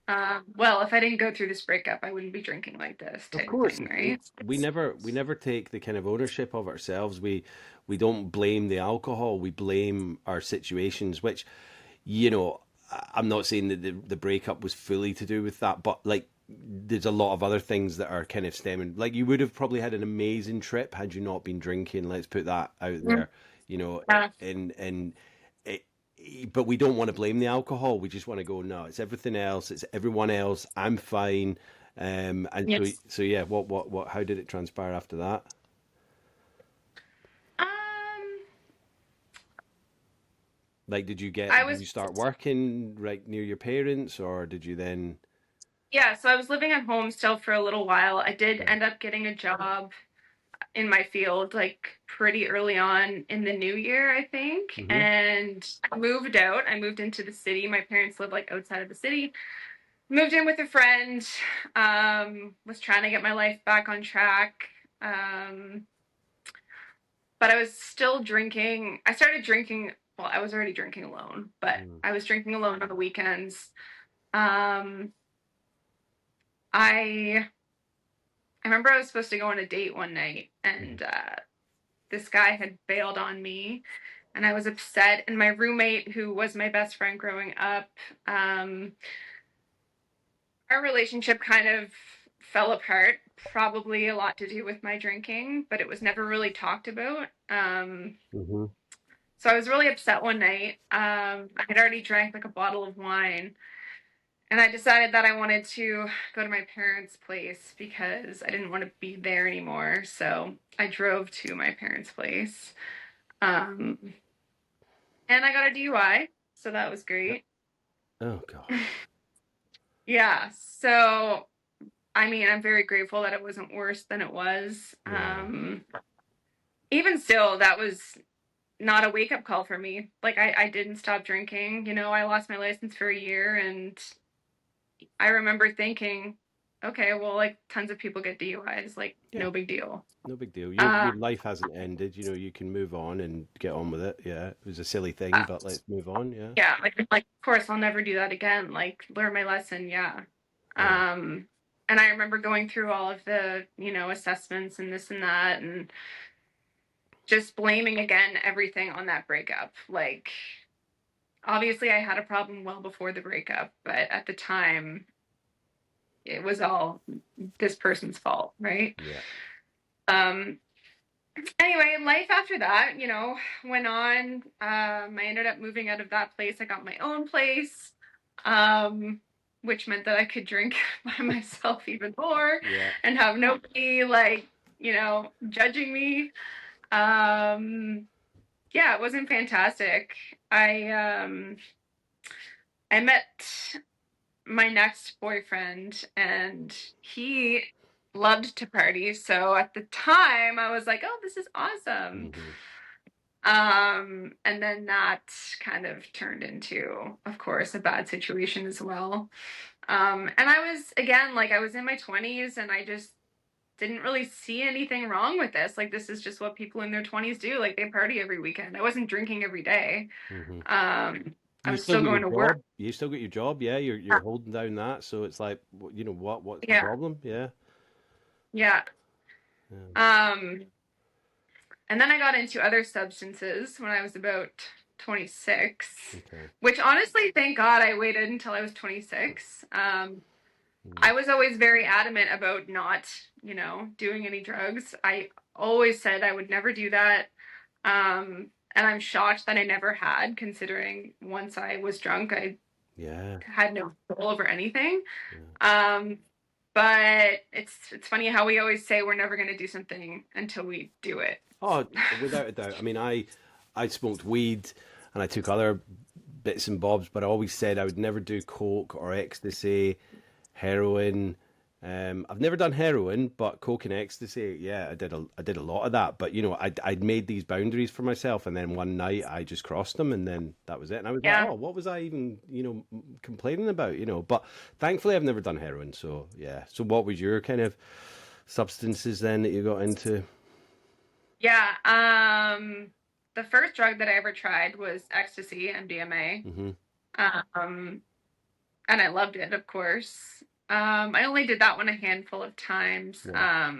Yeah. Well, if I didn't go through this breakup, I wouldn't be drinking like this Of type of course, thing, right? we never take the kind of ownership of ourselves. We don't blame the alcohol. We blame our situations, which, you know, I'm not saying that the breakup was fully to do with that, but like there's a lot of other things that are kind of stemming. Like you would have probably had an amazing trip had you not been drinking. Let's put that out Mm, there, you know, yeah. and it, but we don't want to blame the alcohol. We just want to go, no, it's everything else. It's everyone else. I'm fine. And so, Yes. so yeah, how did it transpire after that? Um, Like, I did was you start working right near your parents, or did you then? Yeah, so I was living at home still for a little while. I did Okay. end up getting a job in my field like pretty early on in the new year, I think. Mm-hmm. And I moved out. I moved into the city. My parents live like outside of the city. Moved in with a friend. Was trying to get my life back on track. Um, but I was still drinking. I started drinking. Well, I was already drinking alone, but Mm. I was drinking alone on the weekends. Um, I I remember I was supposed to go on a date one night, Mm. and this guy had bailed on me, and I was upset. And my roommate, who was my best friend growing up, um, our relationship kind of fell apart. Probably a lot to do with my drinking, but it was never really talked about. Mm-hmm. So I was really upset one night. I had already drank like a bottle of wine, and I decided that I wanted to go to my parents' place because I didn't want to be there anymore. So I drove to my parents' place. Um, and I got a DUI. So that was great. Oh God. Yeah. So, I mean, I'm very grateful that it wasn't worse than it was. Yeah. Even still, that was not a wake up call for me. Like, I didn't stop drinking. I lost my license for a year, and I remember thinking, okay, well, like tons of people get DUIs, like Yeah. no big deal. No big deal. Uh, Your life hasn't ended. You know, you can move on and get on with it. Yeah. It was a silly thing, but let's move on. Yeah. yeah, like of course I'll never do that again. Like learn my lesson, yeah. Yeah. Um, and I remember going through all of the, assessments and this and that, and just blaming again everything on that breakup. Like obviously I had a problem well before the breakup, but at the time it was all this person's fault, right? Yeah. Um, Anyway, life after that, went on. I ended up moving out of that place. I got my own place, um, which meant that I could drink by myself even more Yeah. and have nobody like, judging me. Um, yeah, it wasn't fantastic. I met my next boyfriend, and he loved to party. So at the time I was like, oh, this is awesome. Mm-hmm. And then that kind of turned into, of course, a bad situation as well. And I was, again, like I was in my 20s, and I just didn't really see anything wrong with this. Like, this is just what people in their 20s do. Like, they party every weekend. I wasn't drinking every day. Mm-hmm. I You was still still got your going to work. job. You still got your job. Yeah. You're holding down that. So it's like, you know, what's the Yeah. problem? Yeah. Yeah. Yeah. Um, And then I got into other substances when I was about 26, Okay. which honestly, thank God I waited until I was 26. Mm. I was always very adamant about not, doing any drugs. I always said I would never do that. And I'm shocked that I never had, considering once I was drunk, I Yeah. had no control over anything. Yeah. Um, but it's funny how we always say we're never going to do something until we do it. Oh, without a doubt. I mean, I smoked weed and I took other bits and bobs, but I always said I would never do coke or ecstasy, heroin, I've never done heroin, but coke and ecstasy, yeah, I did a lot of that. But I'd made these boundaries for myself, and then one night I just crossed them, and then that was it. And I was like, Yeah. oh, what was I even, complaining about, But thankfully, I've never done heroin, so yeah. So what was your kind of substances then that you got into? Yeah. The first drug that I ever tried was ecstasy, MDMA. Hmm. Um, and I loved it, of course. I only did that one a handful of times. Yeah.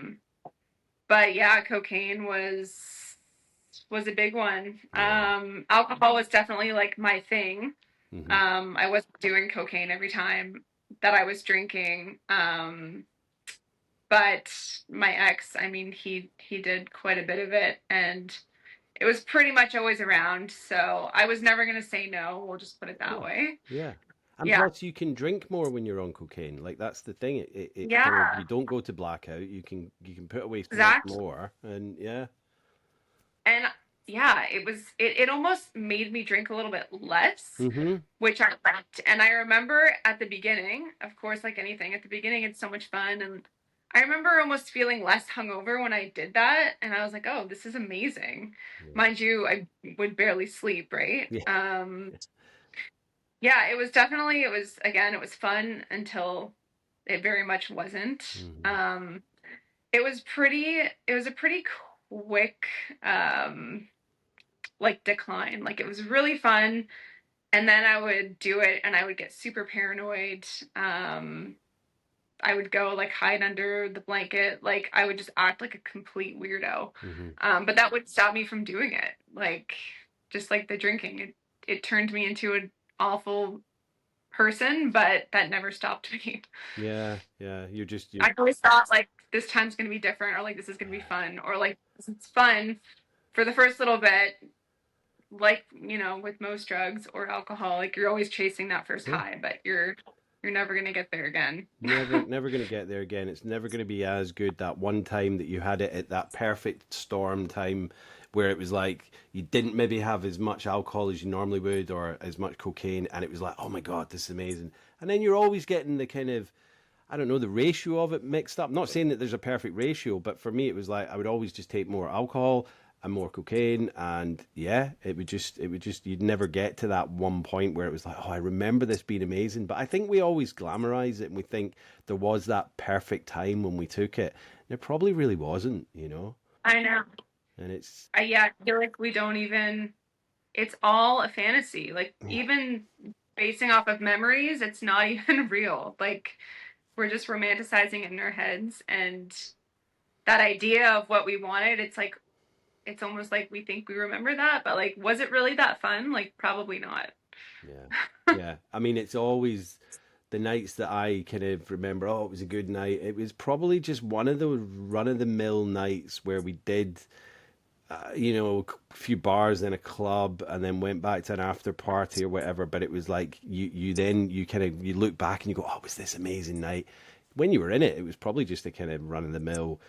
But yeah, cocaine was a big one. Yeah. Alcohol was definitely like my thing. Hmm. I wasn't doing cocaine every time that I was drinking. But my ex, I mean, he did quite a bit of it, and it was pretty much always around. So I was never gonna say no. We'll just put it that Yeah. way. Yeah. And Yeah, plus, you can drink more when you're on cocaine. Like that's the thing. It kind of yeah, you don't go to blackout. You can put away so much exactly. more, and yeah. And yeah, it almost made me drink a little bit less, Hmm. which I liked. And I remember at the beginning, of course, like anything, at the beginning it's so much fun. And I remember almost feeling less hungover when I did that. And I was like, oh, this is amazing. Yeah. Mind you, I would barely sleep, right? Yeah. Yeah, it was definitely, it was, again, it was fun until it very much wasn't. Hmm. Um, it was a pretty quick, um, like decline. Like it was really fun. And then I would do it and I would get super paranoid. Um, I would go like hide under the blanket. Like I would just act like a complete weirdo. Hmm. But that would stop me from doing it. Like just like the drinking, it turned me into an awful person, but that never stopped me. Yeah. Yeah. You. I always thought like this time's gonna be different, or like this is gonna be fun, or like it's fun for the first little bit, like with most drugs or alcohol, like you're always chasing that first Yeah. high, but you're never gonna get there again. Never gonna get there again. It's never gonna be as good that one time that you had it at that perfect storm time where it was like you didn't maybe have as much alcohol as you normally would or as much cocaine and it was like, oh my God, this is amazing. And then you're always getting the kind of I don't know, the ratio of it mixed up. I'm not saying that there's a perfect ratio, but for me, it was like I would always just take more alcohol and more cocaine, and yeah, you'd never get to that one point where it was like, oh, I remember this being amazing. But I think we always glamorize it and we think there was that perfect time when we took it. And it probably really wasn't. I know. And it's, Yeah, I feel like we don't even. It's all a fantasy. Like yeah, even basing off of memories, it's not even real. Like we're just romanticizing it in our heads, and that idea of what we wanted, it's like it's almost like we think we remember that, but like, was it really that fun? Like, probably not. yeah, yeah. I mean, it's always the nights that I kind of remember, oh, it was a good night. It was probably just one of those run of the mill nights where we did, a few bars in a club and then went back to an after party or whatever. But it was like you kind of you look back and you go, oh, it was this amazing night. When you were in it, it was probably just a kind of run of the mill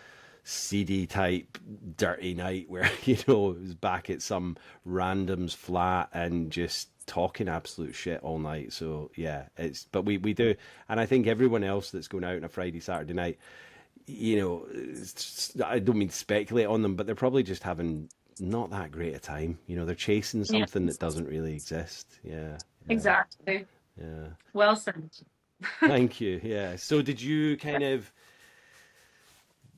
seedy type dirty night where it was back at some random's flat and just talking absolute shit all night. So yeah, but we do, and I think everyone else that's going out on a Friday Saturday night, I don't mean to speculate on them, but they're probably just having not that great a time. They're chasing Yeah, something that doesn't really exist. Yeah, yeah, exactly. yeah. Well said. Thank you. Yeah. So did you kind of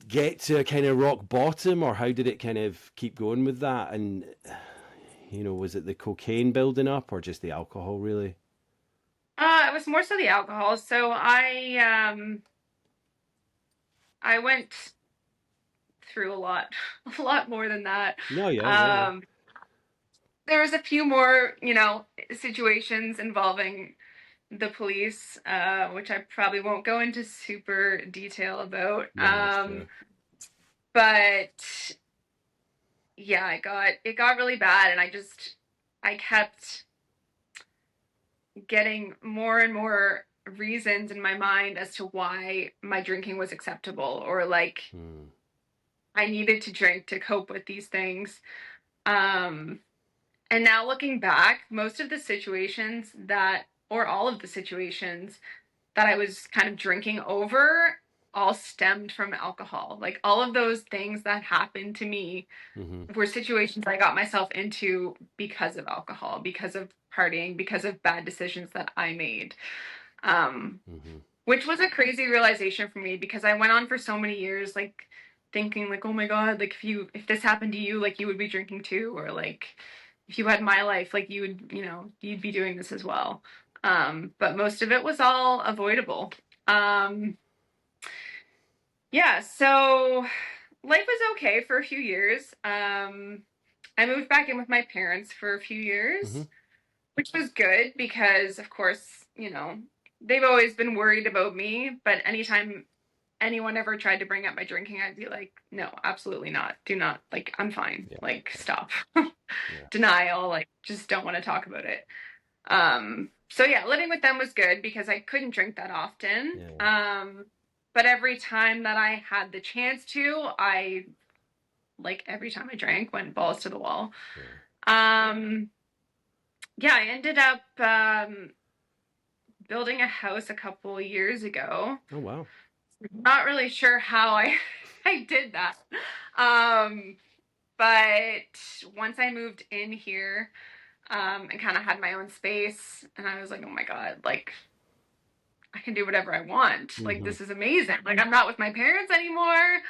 get to a kind of rock bottom, or how did it kind of keep going with that? And was it the cocaine building up, or just the alcohol, really? It was more so the alcohol. So I went through a lot, a lot more than that. No, yeah, yeah, yeah. Um, there was a few more, situations involving the police, which I probably won't go into super detail about. No, that's fair. But yeah, it got really bad, and I kept getting more and more reasons in my mind as to why my drinking was acceptable, or like Hmm. I needed to drink to cope with these things. Um, and now looking back, most of the situations or all of the situations that I was kind of drinking over, all stemmed from alcohol. Like all of those things that happened to me Mm-hmm. were situations I got myself into because of alcohol, because of partying, because of bad decisions that I made. Um, Mm-hmm. which was a crazy realization for me because I went on for so many years, like thinking like, oh my God, like if this happened to you, like you would be drinking too, or like if you had my life, like you would, you'd be doing this as well. But most of it was all avoidable. Um, yeah, so life was okay for a few years. I moved back in with my parents for a few Mm-hmm. years, which was good because, of course, they've always been worried about me. But anytime anyone ever tried to bring up my drinking, I'd be like, no, absolutely not. Do not. Like, I'm fine. Yeah. Like, stop. Yeah. Denial. Like, just don't want to talk about it. So yeah, living with them was good because I couldn't drink that often. Yeah. But every time that I had the chance to, like every time I drank, went balls to the wall. Yeah. Um, yeah, I ended up building a house a couple years ago. Oh wow. Not really sure how I I did that. Um, but once I moved in here, and kind of had my own space, and I was like, oh my God, like I can do whatever I want. Like Mm-hmm. this is amazing. Like I'm not with my parents anymore.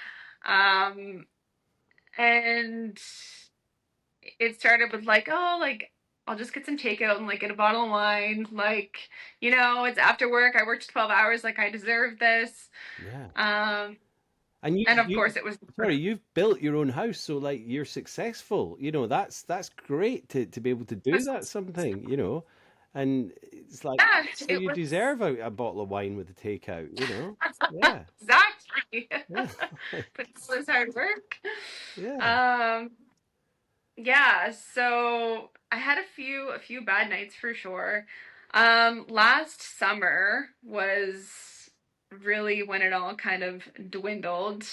Um, and it started with like, oh, like I'll just get some takeout and like get a bottle of wine. Like, it's after work. I worked 12 hours. Like I deserve this. Yeah. Um, And and of you course it was, sorry, you've built your own house, so like you're successful. That's great to be able to do that something. And it's like yeah, so it you was deserve a bottle of wine with the takeout. Yeah. exactly. Yeah. But this was hard work. Yeah. Um, yeah, so I had a few bad nights for sure. Last summer was really when it all kind of dwindled.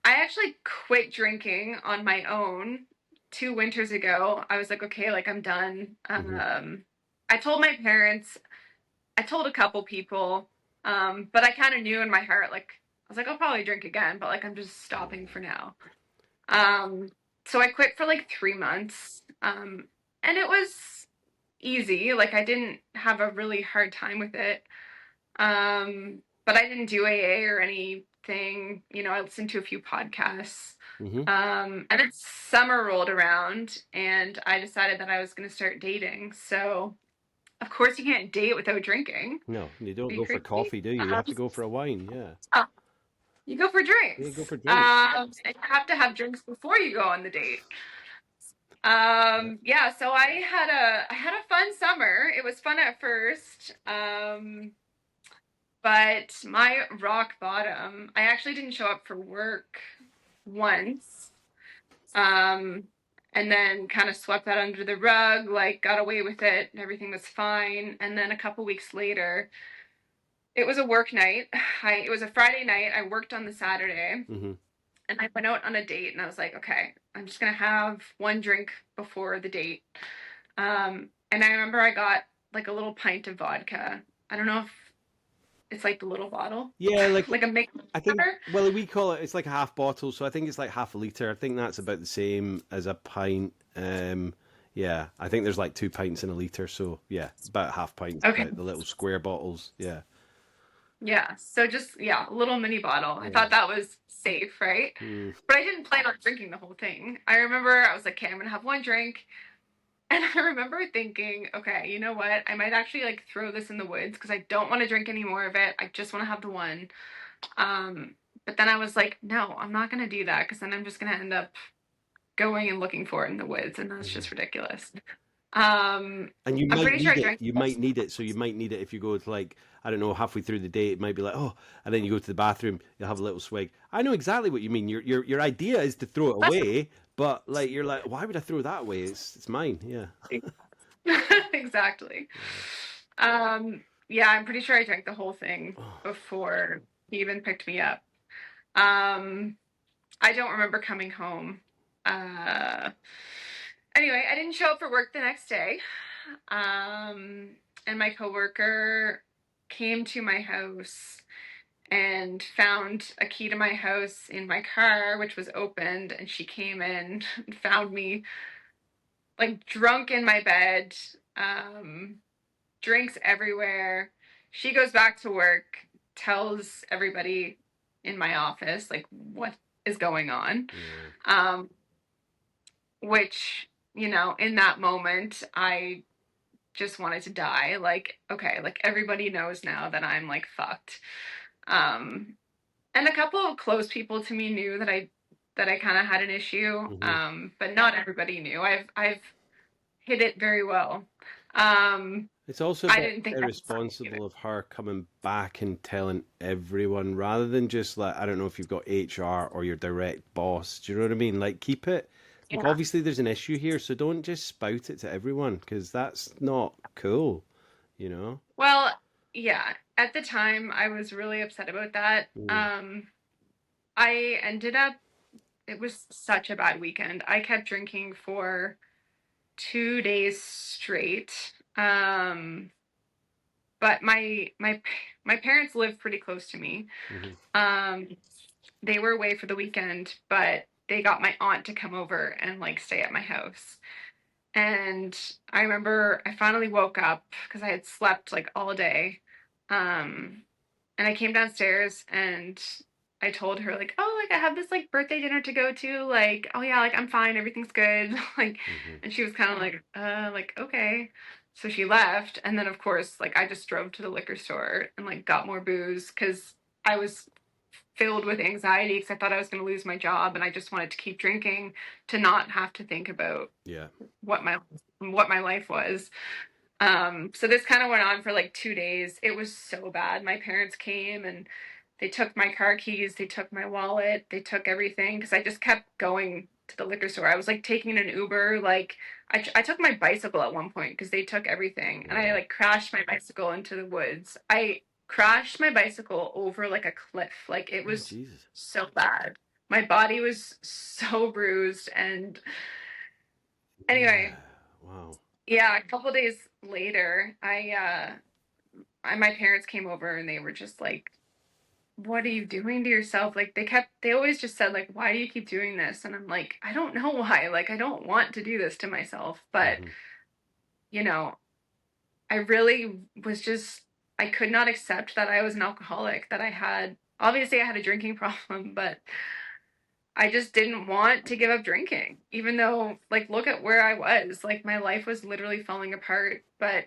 I actually quit drinking on my own 2 winters ago. I was like, okay, like I'm done. Hmm. I told my parents, I told a couple people, but I kind of knew in my heart, like I was like, I'll probably drink again, but like I'm just stopping for now. Um, so I quit for like 3 months. And it was easy. Like I didn't have a really hard time with it. But I didn't do AA or anything. I listened to a few podcasts. Hmm. And then summer rolled around and I decided that I was going to start dating. So of course you can't date without drinking. No, you don't Are you go for crazy? coffee, do you? You have to go for a wine. Yeah. Uh, you go for Yeah, go drinks. for drinks. And you have to have drinks before you go on the date. Yeah. Yeah, so I had a fun summer. It was fun at first. But my rock bottom, I actually didn't show up for work once. Um, and then kind of swept that under the rug, like got away with it, and everything was fine. And then a couple weeks later, it was a work night. It was a Friday night. I worked on the Saturday. Hmm. And I went out on a date and I was like, okay, I'm just gonna have one drink before the date. And I remember I got like a little pint of vodka. I don't know if it's like the little bottle, Yeah, like like a mix. I think, well, we call it, it's like a half bottle, so I think it's like half a liter. I think that's about the same as a pint. Yeah, I think there's like 2 pints in a liter, so yeah, about half pints, Okay. about the little square bottles. Yeah, Yeah. So just, yeah, a little mini bottle. I yeah. thought that was safe, right? Mm, But I didn't plan on drinking the whole thing. I remember I was like, okay, I'm gonna have one drink. And I remember thinking, okay, you know what? I might actually like throw this in the woods because I don't want to drink any more of it. I just want to have the one. Um, but then I was like, no, I'm not gonna do that because then I'm just gonna end up going and looking for it in the woods, and that's mhm. just ridiculous. Um, And you I'm might pretty sure I need it. drank. You might need it. So you might need it if you go to like, I don't know, halfway through the day. It might be like, oh, and then you go to the bathroom. You'll have a little swig. I know exactly what you mean. Your idea is to throw it away, but like you're like, why would I throw that away? It's mine. Yeah. Exactly. Yeah. Yeah, I'm pretty sure I drank the whole thing Oh. before he even picked me up. Um, I don't remember coming home. Uh, anyway, I didn't show up for work the next day. And my coworker came to my house and found a key to my house in my car, which was opened, and she came in and found me like drunk in my bed, um, drinks everywhere. She goes back to work, tells everybody in my office like what is going on. Yeah. Um, which, in that moment, I just wanted to die. Like, okay, like everybody knows now that I'm like fucked. Um, and a couple of close people to me knew that I kind of had an issue. Hmm. But not everybody knew. I've hid it very well. Um, It's also a I bit didn't think that was funny either. irresponsible of her coming back and telling everyone rather than just like, I don't know if you've got HR or your direct boss. Do you know what I mean? Like, keep it. Like, Yeah. obviously, there's an issue here, so don't just spout it to everyone because that's not cool, you know? Well, yeah. At the time, I was really upset about that. Mm, I ended up. It was such a bad weekend. I kept drinking for 2 days straight. But my parents live pretty close to me. hmm. Um, they were away for the weekend, but they got my aunt to come over and like stay at my house. And I remember I finally woke up because I had slept like all day. Um, and I came downstairs and I told her like, "Oh, like I have this like birthday dinner to go to. Like, oh yeah, like I'm fine, everything's good." Like, Hmm. and she was kind of like okay. So she left, and then of course, like I just drove to the liquor store and like got more booze because I was filled with anxiety because I thought I was going to lose my job, and I just wanted to keep drinking to not have to think about Yeah. what my what my life was. So this kind of went on for like 2 days. It was so bad. My parents came and they took my car keys, they took my wallet, they took everything because I just kept going to the liquor store. I was like taking an Uber. Like I took my bicycle at one point because they took everything, and I Yeah. like crashed my bicycle into the woods. I crashed my bicycle over like a cliff. Like it Oh, was Jesus. so bad. My body was so bruised, and Yeah. anyway, Wow. yeah, a couple days later, my parents came over and they were just like, "What are you doing to yourself?" Like they always just said like, "Why do you keep doing this?" And I'm like, "I don't know why. Like I don't want to do this to myself." But, Hmm. you know, I really was just I could not accept that I was an alcoholic, that I had a drinking problem, but I just didn't want to give up drinking, even though like look at where I was. Like my life was literally falling apart, but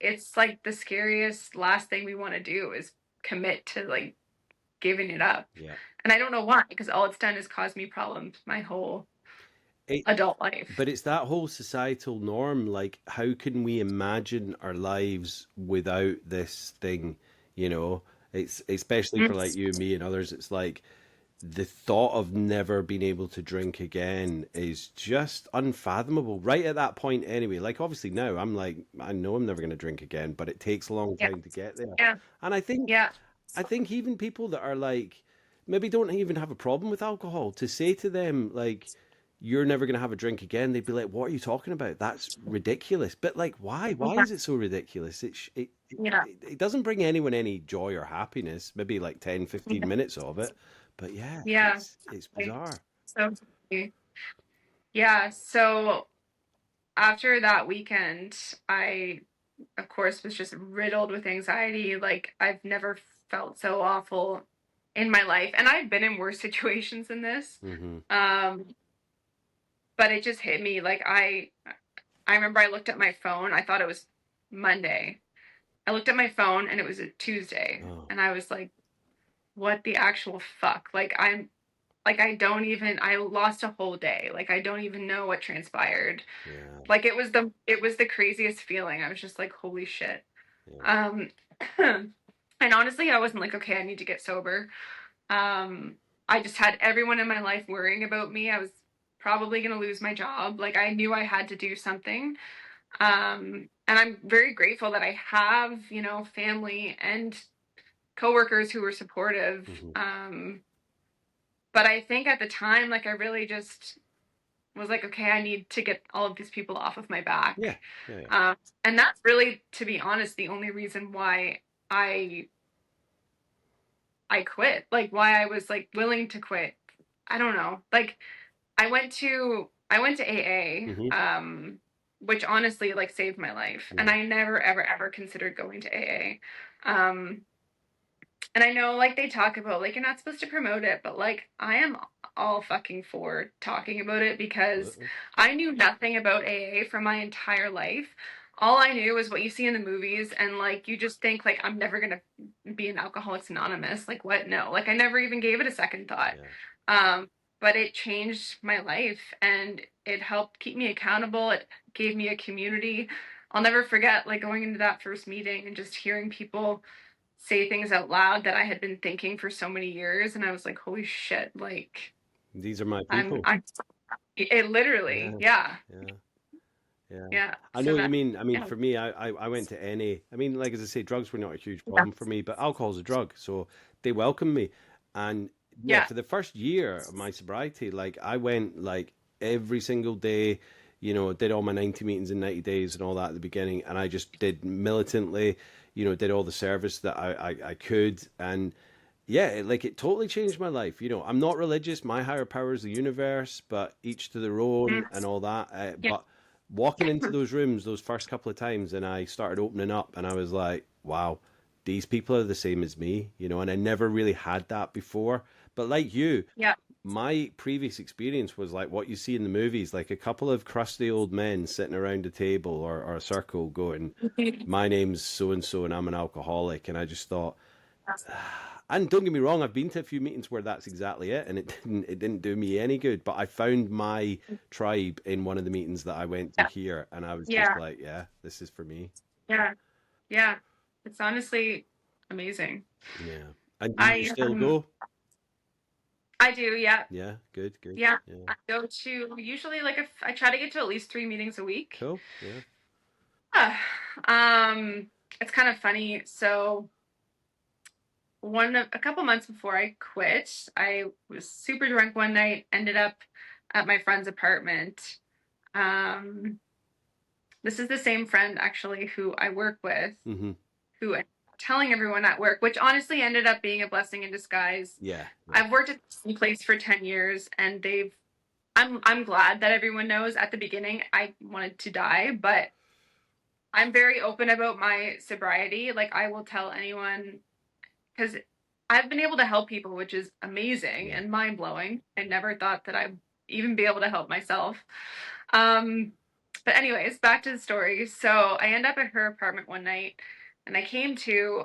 it's like the scariest last thing we want to do is commit to like giving it up. Yeah. And I don't know why, because all it's done is cause me problems my whole It, adult life. but it's that whole societal norm. Like, how can we imagine our lives without this thing? You know, it's especially for like Mm. you and me and others. It's like the thought of never being able to drink again is just unfathomable right at that point anyway. Like obviously now I'm like I know I'm never going to drink again, but it takes a long Yeah, time to get there. yeah, And yeah, I think even people that are like maybe don't even have a problem with alcohol, to say to them like you're never going to have a drink again, they'd be like, what are you talking about? That's ridiculous. But like why yeah, is it so ridiculous? yeah, It doesn't bring anyone any joy or happiness, maybe like 10, 15 yeah, minutes of it, but yeah, yeah. it's Okay. bizarre. So, yeah. So after that weekend, I, of course, was just riddled with anxiety. Like I've never felt so awful in my life, and I've been in worse situations than this. Hmm. Um, but it just hit me like I remember I looked at my phone. I thought it was Monday. I looked at my phone and it was a Tuesday. Oh, And I was like, what the actual fuck? Like I don't even I lost a whole day. Like I don't even know what transpired. yeah, Like it was the craziest feeling. I was just like, holy shit. yeah, Um and honestly, I wasn't like, okay, I need to get sober. I just had everyone in my life worrying about me. I was probably going to lose my job. Like I knew I had to do something. And I'm very grateful that I have, family and coworkers who were supportive. hmm, But I think at the time, like I really just was like, okay, I need to get all of these people off of my yeah, back. yeah, yeah. And that's really, to be honest, the only reason why I I quit, like why I was like willing to quit. I don't know. Like I went to AA, Hmm. which honestly like saved my life. And Yeah. I never ever ever considered going to AA. Um, and I know like they talk about like you're not supposed to promote it, but like I am all fucking for talking about it because Absolutely. I knew nothing about AA for my entire life. All I knew was what you see in the movies, and like you just think like I'm never gonna be an Alcoholics Anonymous. Like what? No, like I never even gave it a second thought. Yeah. Um, but it changed my life and it helped keep me accountable. It gave me a community. I'll never forget like going into that first meeting and just hearing people say things out loud that I had been thinking for so many years, and I was like, holy shit, like These are my I'm people. I'm it literally, Yeah. yeah. Yeah. Yeah. Yeah. I know So what you that mean. I mean, yeah. for me, I went to NA. I mean, like as I say, drugs were not a huge problem for me, but alcohol's a drug, so they welcomed me. And yeah, Yeah. for the first year of my sobriety, like I went like every single day, did all my 90 meetings in 90 days and all that at the beginning, and I just did militantly, did all the service that I could, and yeah, it totally changed my life. I'm not religious. My higher power is the universe, but each to their own Mm, and all that. yeah. But walking into those rooms those first couple of times, and I started opening up, and I was like, wow, these people are the same as me, and I never really had that before. But like you, Yeah. my previous experience was like what you see in the movies, like a couple of crusty old men sitting around a table or a circle going, my name's so and so, and I'm an alcoholic. And I just thought, and don't get me wrong, I've been to a few meetings where that's exactly it, and it didn't do me any good. But I found my tribe in one of the meetings that I went to Yeah. here, and I was just Yeah. like, yeah, this is for me. Yeah. Yeah. It's honestly amazing. Yeah. And do you I still go? I do, yeah. Yeah, good, good. Yeah. Yeah, I go to usually like if I try to get to at least 3 meetings a week. cool. Yeah. Yeah. Um, it's kind of funny. So a couple months before I quit, I was super drunk one night, ended up at my friend's apartment. Um, this is the same friend actually who I work with, Mm-hmm. who I'm telling everyone at work, which honestly ended up being a blessing in disguise. Yeah, yeah, I've worked at the same place for 10 years and I'm glad that everyone knows at the beginning I wanted to die, but I'm very open about my sobriety. Like I will tell anyone because I've been able to help people, which is amazing yeah. and mind blowing. I never thought that I'd even be able to help myself. Um, but anyways, back to the story. So I end up at her apartment one night, and I came to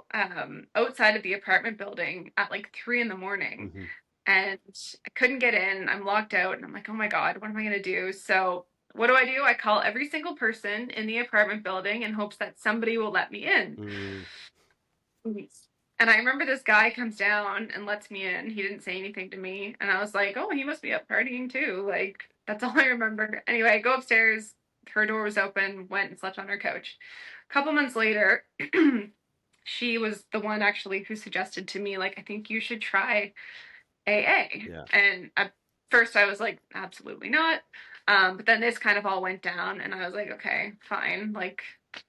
outside of the apartment building at like 3 in the morning, Mm-hmm. and I couldn't get in. I'm locked out, and I'm like, oh my god, what am I gonna do? So what do? I call every single person in the apartment building in hopes that somebody will let me in. Mm, And I remember this guy comes down and lets me in. He didn't say anything to me. And I was like, oh, he must be up partying too. Like, that's all I remember. Anyway, I go upstairs. Her door was open, went and slept on her couch. A couple months later, she was the one actually who suggested to me, like, I think you should try AA. yeah. And at first I was like, absolutely not. But then this kind of all went down, and I was like, okay, fine. Like,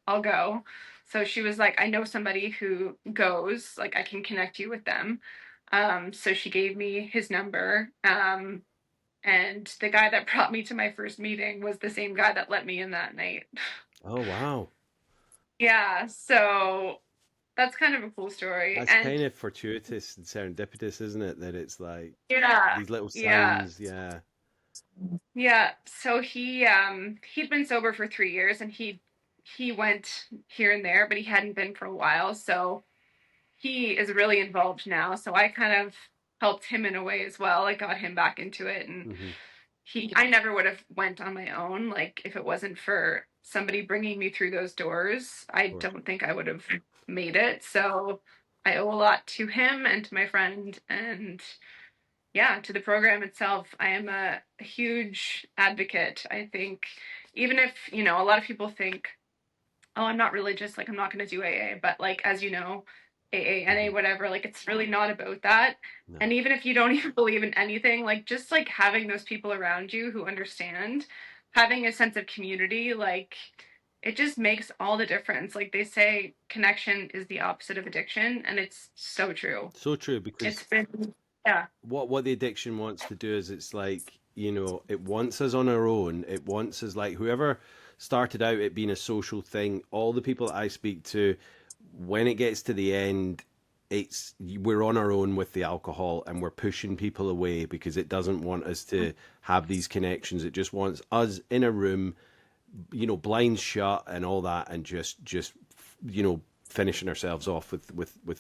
I'll go. So she was like, I know somebody who goes, like, I can connect you with them. So she gave me his number. And the guy that brought me to my first meeting was the same guy that let me in that night. Oh, wow. Yeah, so that's kind of a cool story. That's And kind of fortuitous and serendipitous, isn't it? That it's like yeah, these little yeah, signs. Yeah. yeah. So he'd been sober for 3 years, and he went here and there, but he hadn't been for a while. So he is really involved now. So I kind of helped him in a way as well. I got him back into it, and Mm-hmm. I never would have went on my own. Like if it wasn't for somebody bringing me through those doors, Of I course. don't think I would have made it. So I owe a lot to him and to my friend, and yeah, to the program itself. I am a huge advocate. I think even if, a lot of people think, oh, I'm not religious, like I'm not going to do AA, but like as you know, AA, NA, Mm-hmm. whatever, like it's really not about that. No. And even if you don't even believe in anything, like just like having those people around you who understand, having a sense of community, like it just makes all the difference. Like they say, connection is the opposite of addiction, and it's so true. So true, It's because been, yeah, what the addiction wants to do is it's like, it wants us on our own. It wants us, like, whoever started out it being a social thing, all the people that I speak to, when it gets to the end, it's we're on our own with the alcohol, and we're pushing people away because it doesn't want us to have these connections. It just wants us in a room, blinds shut and all that, and just finishing ourselves off with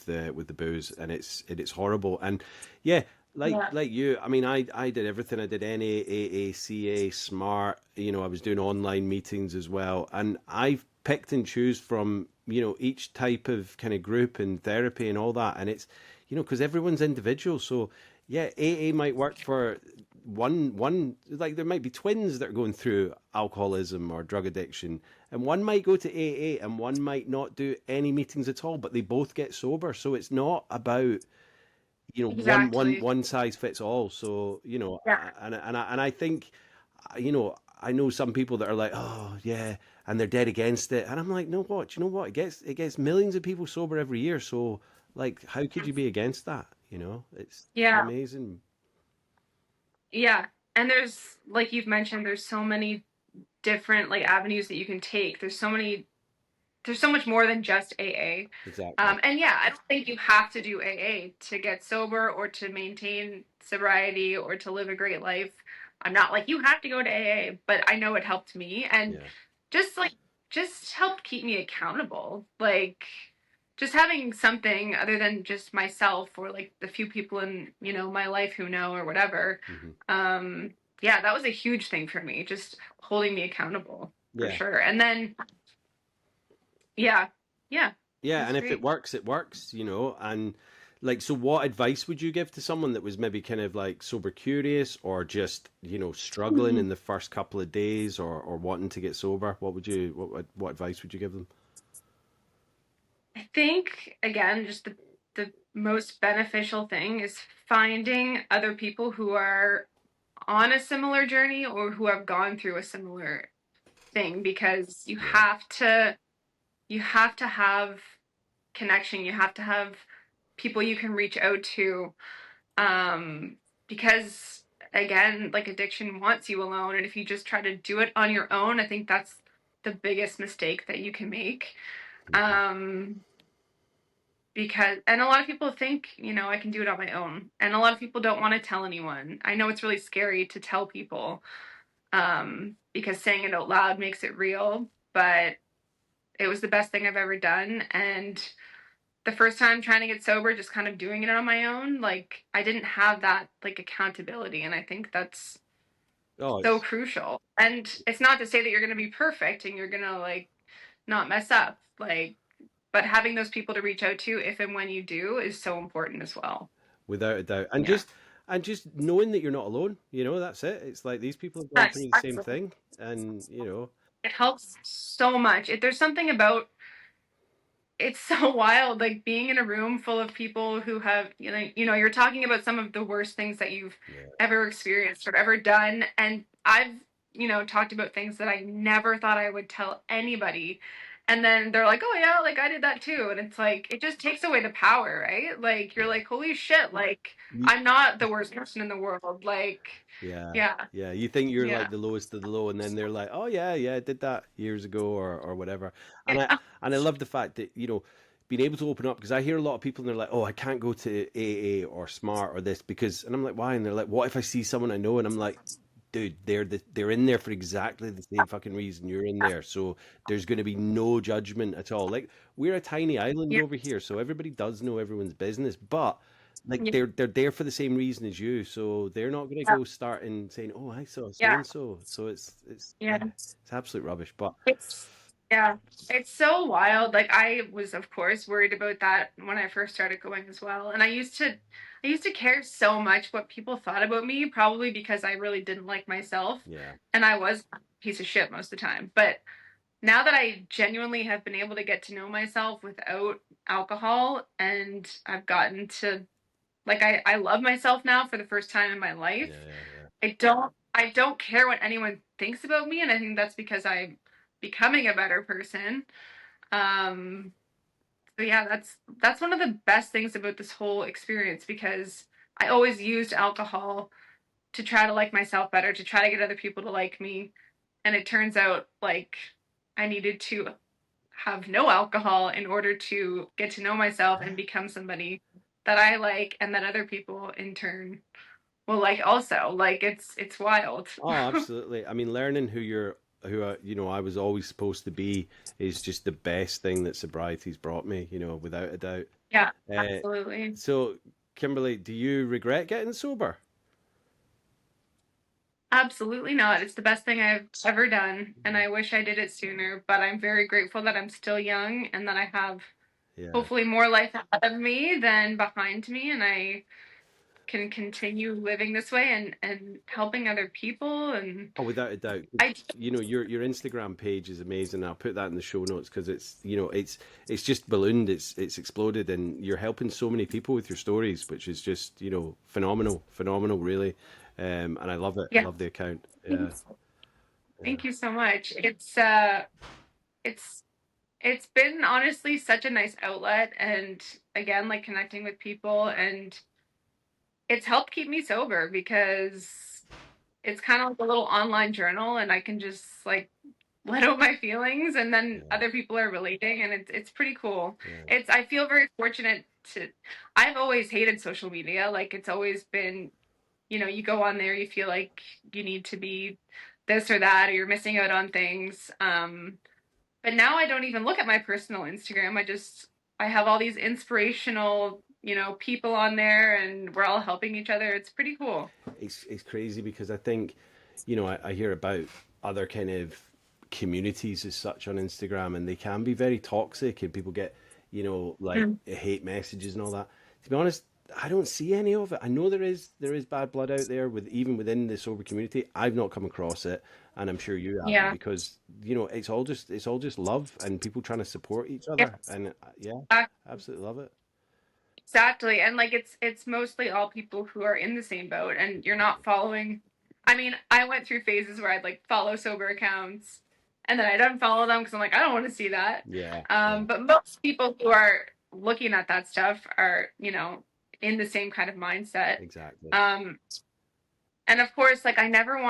the booze, and it's horrible. And yeah, yeah, like you, I mean, I did everything. I did NA, AA, CA, Smart. I was doing online meetings as well, and I've picked and choose from each type of kind of group and therapy and all that, and it's because everyone's individual. So yeah, AA might work for one, like there might be twins that are going through alcoholism or drug addiction, and one might go to AA and one might not do any meetings at all, but they both get sober. So it's not about exactly. one size fits all. So Yeah, and I think I know some people that are like, oh yeah, and they're dead against it, and I'm like, no, what? You know what? It gets millions of people sober every year. So like, how could you be against that? It's yeah, amazing. yeah. And there's, like you've mentioned, there's so many different like avenues that you can take. There's so much more than just AA. Exactly. And yeah, I don't think you have to do AA to get sober or to maintain sobriety or to live a great life. I'm not like you have to go to AA, but I know it helped me and Yeah. just like just helped keep me accountable. Like just having something other than just myself or like the few people in, my life who know or whatever. Hmm. Um yeah, that was a huge thing for me, just holding me accountable for Yeah. sure. And then yeah, yeah, it Yeah, was and if it great. works, it works, and like, so what advice would you give to someone that was maybe kind of like sober curious, or just, struggling in the first couple of days, or wanting to get sober? What advice would you give them? I think again, just the most beneficial thing is finding other people who are on a similar journey or who have gone through a similar thing because you Yeah. have to have connection. You have to have people you can reach out to um because again, like addiction wants you alone and if you just try to do it on your own, I think that's the biggest mistake that you can make. Hmm. Um because and a lot of people think I can do it on my own and a lot of people don't want to tell anyone. I know it's really scary to tell people because saying it out loud makes it real, but it was the best thing I've ever done. And the first time trying to get sober, just kind of doing it on my own, like I didn't have that like accountability, and I think that's Oh, so it's crucial. And it's not to say that you're going to be perfect and you're going to like not mess up, like, but having those people to reach out to if and when you do is so important as well. without a doubt, and Yeah. just knowing that you're not alone. That's it. It's like these people have gone Yes, through the same absolutely. thing, and It helps so much. If there's something about it's so wild, like being in a room full of people who have, you're talking about some of the worst things that you've yeah, ever experienced or ever done. And I've, talked about things that I never thought I would tell anybody. And then they're like, oh yeah, like I did that too. And it's like, it just takes away the power, right? Like, you're yeah. like, holy shit, like You, I'm not the worst person in the world. Like, Yeah, yeah, yeah. You think you're like yeah, the lowest of the low, and then they're like, "Oh yeah, yeah, I did that years ago, or whatever." And I yeah, and I love the fact that being able to open up, because I hear a lot of people and they're like, "Oh, I can't go to AA or Smart or this because," and I'm like, "Why?" And they're like, "What if I see someone I know?" And I'm like, "Dude, they're in there for exactly the same fucking reason you're in there. So there's going to be no judgment at all. Like, we're a tiny island yeah, over here, so everybody does know everyone's business, but." Like, yeah, they're there for the same reason as you, so they're not going to go starting saying, "Oh, I saw so yeah, and so." So it's yeah. yeah, it's absolute rubbish. But It's yeah, it's so wild. Like I was of course worried about that when I first started going as well. And I used to care so much what people thought about me, probably because I really didn't like myself. yeah, And I was a piece of shit most of the time. But now that I genuinely have been able to get to know myself without alcohol and I've gotten to like I love myself now for the first time in my life. yeah, yeah, I don't care what anyone thinks about me and I think that's because I becoming a better person. Um, so yeah, that's one of the best things about this whole experience, because I always used alcohol to try to like myself better, to try to get other people to like me. And it turns out like I needed to have no alcohol in order to get to know myself and become somebody that I like and that other people in turn will like also. Like it's wild. Oh, absolutely. I mean, learning I was always supposed to be is just the best thing that sobriety's brought me, without a doubt. Yeah, Uh, absolutely. so, Kimberly, do you regret getting sober? Absolutely not. It's the best thing I've ever done, and I wish I did it sooner, but I'm very grateful that I'm still young and that I have Yeah. hopefully more life ahead of me than behind me, and I can continue living this way and helping other people. And Oh, without a doubt. I Your Instagram page is amazing. I'll put that in the show notes because it's just ballooned. It's exploded, and you're helping so many people with your stories, which is just phenomenal, phenomenal, really. And I love it. I yeah, love the account. Yeah, thanks. yeah. Thank you so much. It's it's been honestly such a nice outlet, and again, like connecting with people, and it's helped keep me sober because it's kind of like a little online journal, and I can just like let out my feelings, and then Yeah, other people are relating, and it's pretty cool. yeah. It's I feel very fortunate to I've always hated social media. Like it's always been, you go on there, you feel like you need to be this or that, or you're missing out on things. But now I don't even look at my personal Instagram. I have all these inspirational, people on there, and we're all helping each other. It's pretty cool. It's crazy because I think, I hear about other kind of communities as such on Instagram, and they can be very toxic, and people get, like Mm. hate messages and all that. To be honest, I don't see any of it. I know there is bad blood out there with even within the sober community. I've not come across it, and I'm sure you haven't Yeah. because it's all just love and people trying to support each other. Yes. And yeah, absolutely love it. Exactly. And like it's mostly all people who are in the same boat, and you're not following. I mean, I went through phases where I'd like follow sober accounts, and then I'd unfollow them because I'm like, I don't want to see that. Yeah, yeah, But most people who are looking at that stuff are, in the same kind of mindset. exactly. Um, and of course, like I don't ever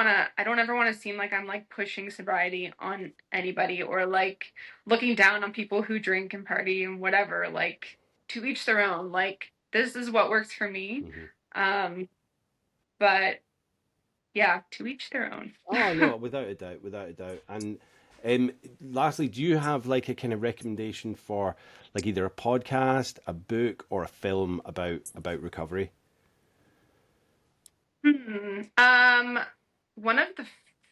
want to seem like I'm like pushing sobriety on anybody, or like looking down on people who drink and party and whatever. Like, to each their own. Like, this is what works for me. Hmm. Um, but yeah, to each their own. Oh no, without a doubt, without a doubt. And um, lastly, do you have like a kind of recommendation for like either a podcast, a book, or a film about recovery? Hmm. One of the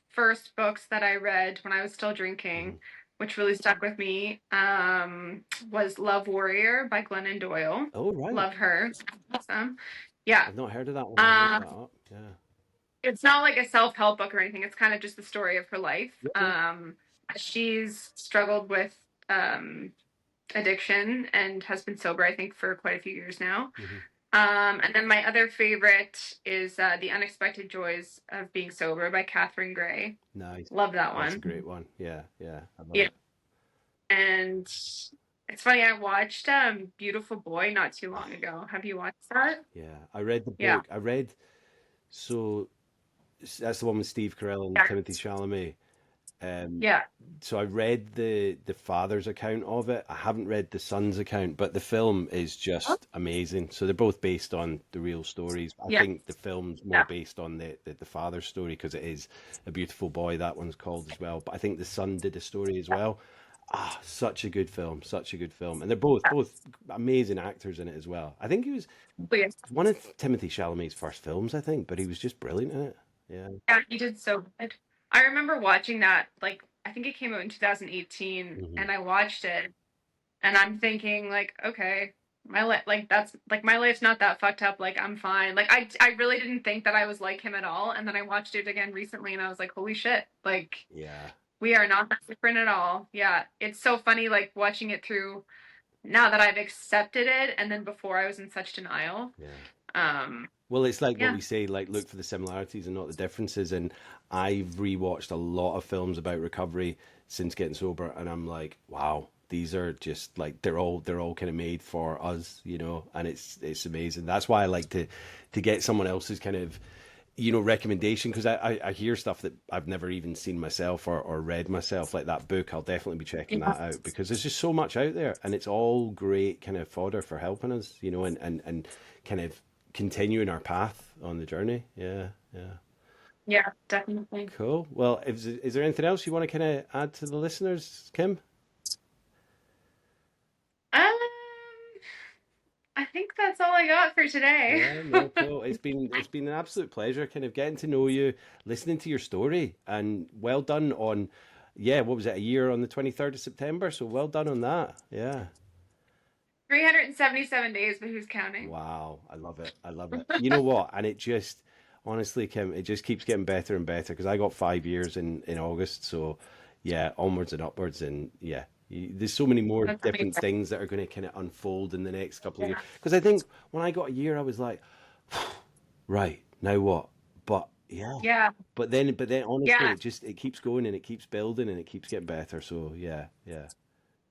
first books that I read when I was still Hmm. drinking, which really stuck with me, was Love Warrior by Glennon Doyle. Oh right, Love her. Awesome. Yeah. I've not heard of that one. I'll look Um, that up. Yeah, it's not like a self-help book or anything. It's kind of just the story of her life. yeah, yeah. She's struggled with um, addiction and has been sober, I think, for quite a few years now. Hmm. And then my other favorite is The Unexpected Joys of Being Sober by Catherine Gray. Nice. Love that That's a one. great one. Yeah, yeah, I love Yeah. it. And it's funny, I watched Beautiful Boy not too long Oh, ago. Have you watched that? yeah, I read the Yeah. book. So that's the one with Steve Carell and Yeah. Timothy Chalamet. Um, Yeah. so I read the father's account of it. I haven't read the son's account, but the film is Oh, just amazing. So they're both based on the real stories. I yeah. think the film's more Yeah. based on the father's story because it is A Beautiful Boy, that one's called as well. But I think the son did a story as well. Ah, such a good film, such a good film. And they're both amazing actors in it as well. I think he was Yeah. one of Timothy Chalamet's first films, I think, but he was just brilliant in it. Yeah. Yeah, he did so good. I remember watching that, like, I think it came out in 2018, Hmm. and I watched it, and I'm thinking, like, okay, my life, like, that's, like, my life's not that fucked up, like, I'm fine. Like, I really didn't think that I was like him at all, and then I watched it again recently, and I was like, holy shit, like, Yeah. we are not that different at all. Yeah, it's so funny, like, watching it through, now that I've accepted it, and then before I was in such denial. Yeah. Um, Well, it's like what yeah. we say, like look for the similarities and not the differences. And I've rewatched a lot of films about recovery since getting sober, and I'm like, wow, these are just like they're all kind of made for us, and it's amazing. That's why I like to get someone else's kind of recommendation, because I hear stuff that I've never even seen myself or read myself, like that book. I'll definitely be checking that out Yes. because there's just so much out there, and it's all great kind of fodder for helping us, and kind of continuing our path on the journey. Yeah, yeah. Yeah, definitely. Cool. Well, is there anything else you want to kind of add to the listeners, Kim? Um, I think that's all I got for today. Yeah, no, cool. It's been an absolute pleasure kind of getting to know you, listening to your story, and well done on, yeah, what was it, a year on the 23rd of September? So well done on that. Yeah. 377 days, but who's counting? Wow, I love it. I love it. You know what? And it just, honestly, Kim, it just keeps getting better and better because I got 5 years in August. So, yeah, onwards and upwards, and yeah, there's so many more That's different amazing. things that are going to kind of unfold in the next couple of years. Yeah. Because I think when I got a year, I was like, right, now what? But yeah, Yeah. but then, honestly, Yeah. it keeps going and it keeps building and it keeps getting better. So yeah, yeah,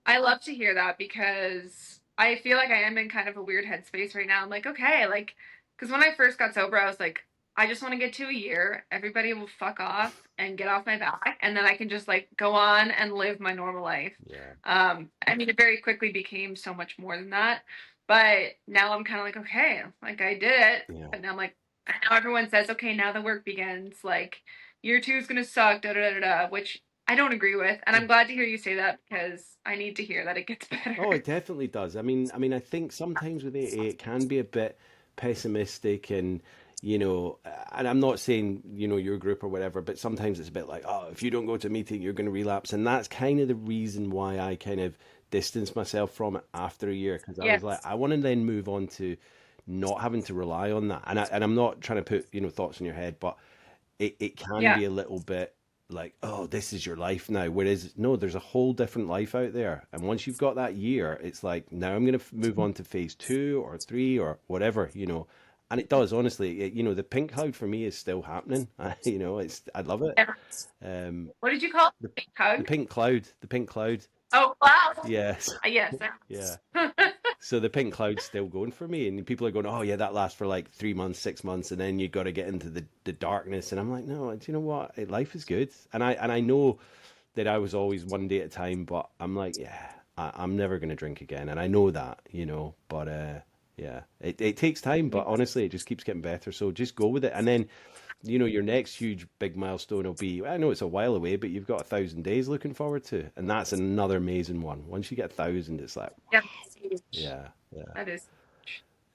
I love to hear that because I feel like I am in kind of a weird headspace right now. I'm like, okay, like, because when I first got sober, I was like, I just want to get to a year. Everybody will fuck off and get off my back, and then I can just like go on and live my normal life. yeah, I mean, it very quickly became so much more than that. But now I'm kind of like, okay, like I did it. yeah. But now I'm like, now everyone says, okay, now the work begins. Like, year two is gonna suck, da da da da, which I don't agree with, and I'm glad to hear you say that because I need to hear that it gets Oh, better. it definitely does. I mean, I think sometimes with AA it can be a bit pessimistic, and I'm not saying, your group or whatever, but sometimes it's a bit like, oh, if you don't go to a meeting, you're going to relapse. And that's kind of the reason why I kind of distanced myself from it after a year, because I was like, Yes. I want to then move on to not having to rely on that. And I'm not trying to put, thoughts in your head, but it can Yeah. be a little bit like, oh, this is your life now. Whereas, no, there's a whole different life out there. And once you've got that year, it's like, now I'm going to move on to phase two or three or whatever. And it does, honestly. The pink cloud for me is still happening. I love it. Yeah. Um, What did you call it? the, Big the hug? pink cloud, the pink cloud. Oh, wow. Yes. Yes. Yeah. So the pink cloud's still going for me, and people are going, "Oh yeah, that lasts for like 3 months, 6 months, and then you got to get into the darkness." And I'm like, "No, do you know what? Life is good." And I know that I was always one day at a time, but I'm like, yeah, I'm never gonna drink again, and I know that. But yeah, it takes time, but Yeah. honestly, it just keeps getting better. So just go with it, and then your next huge big milestone will be, I know it's a while away, but you've got 1,000 days looking forward to, and that's another amazing one. Once you get 1,000, it's like, Yeah, that's huge. yeah, yeah, That is.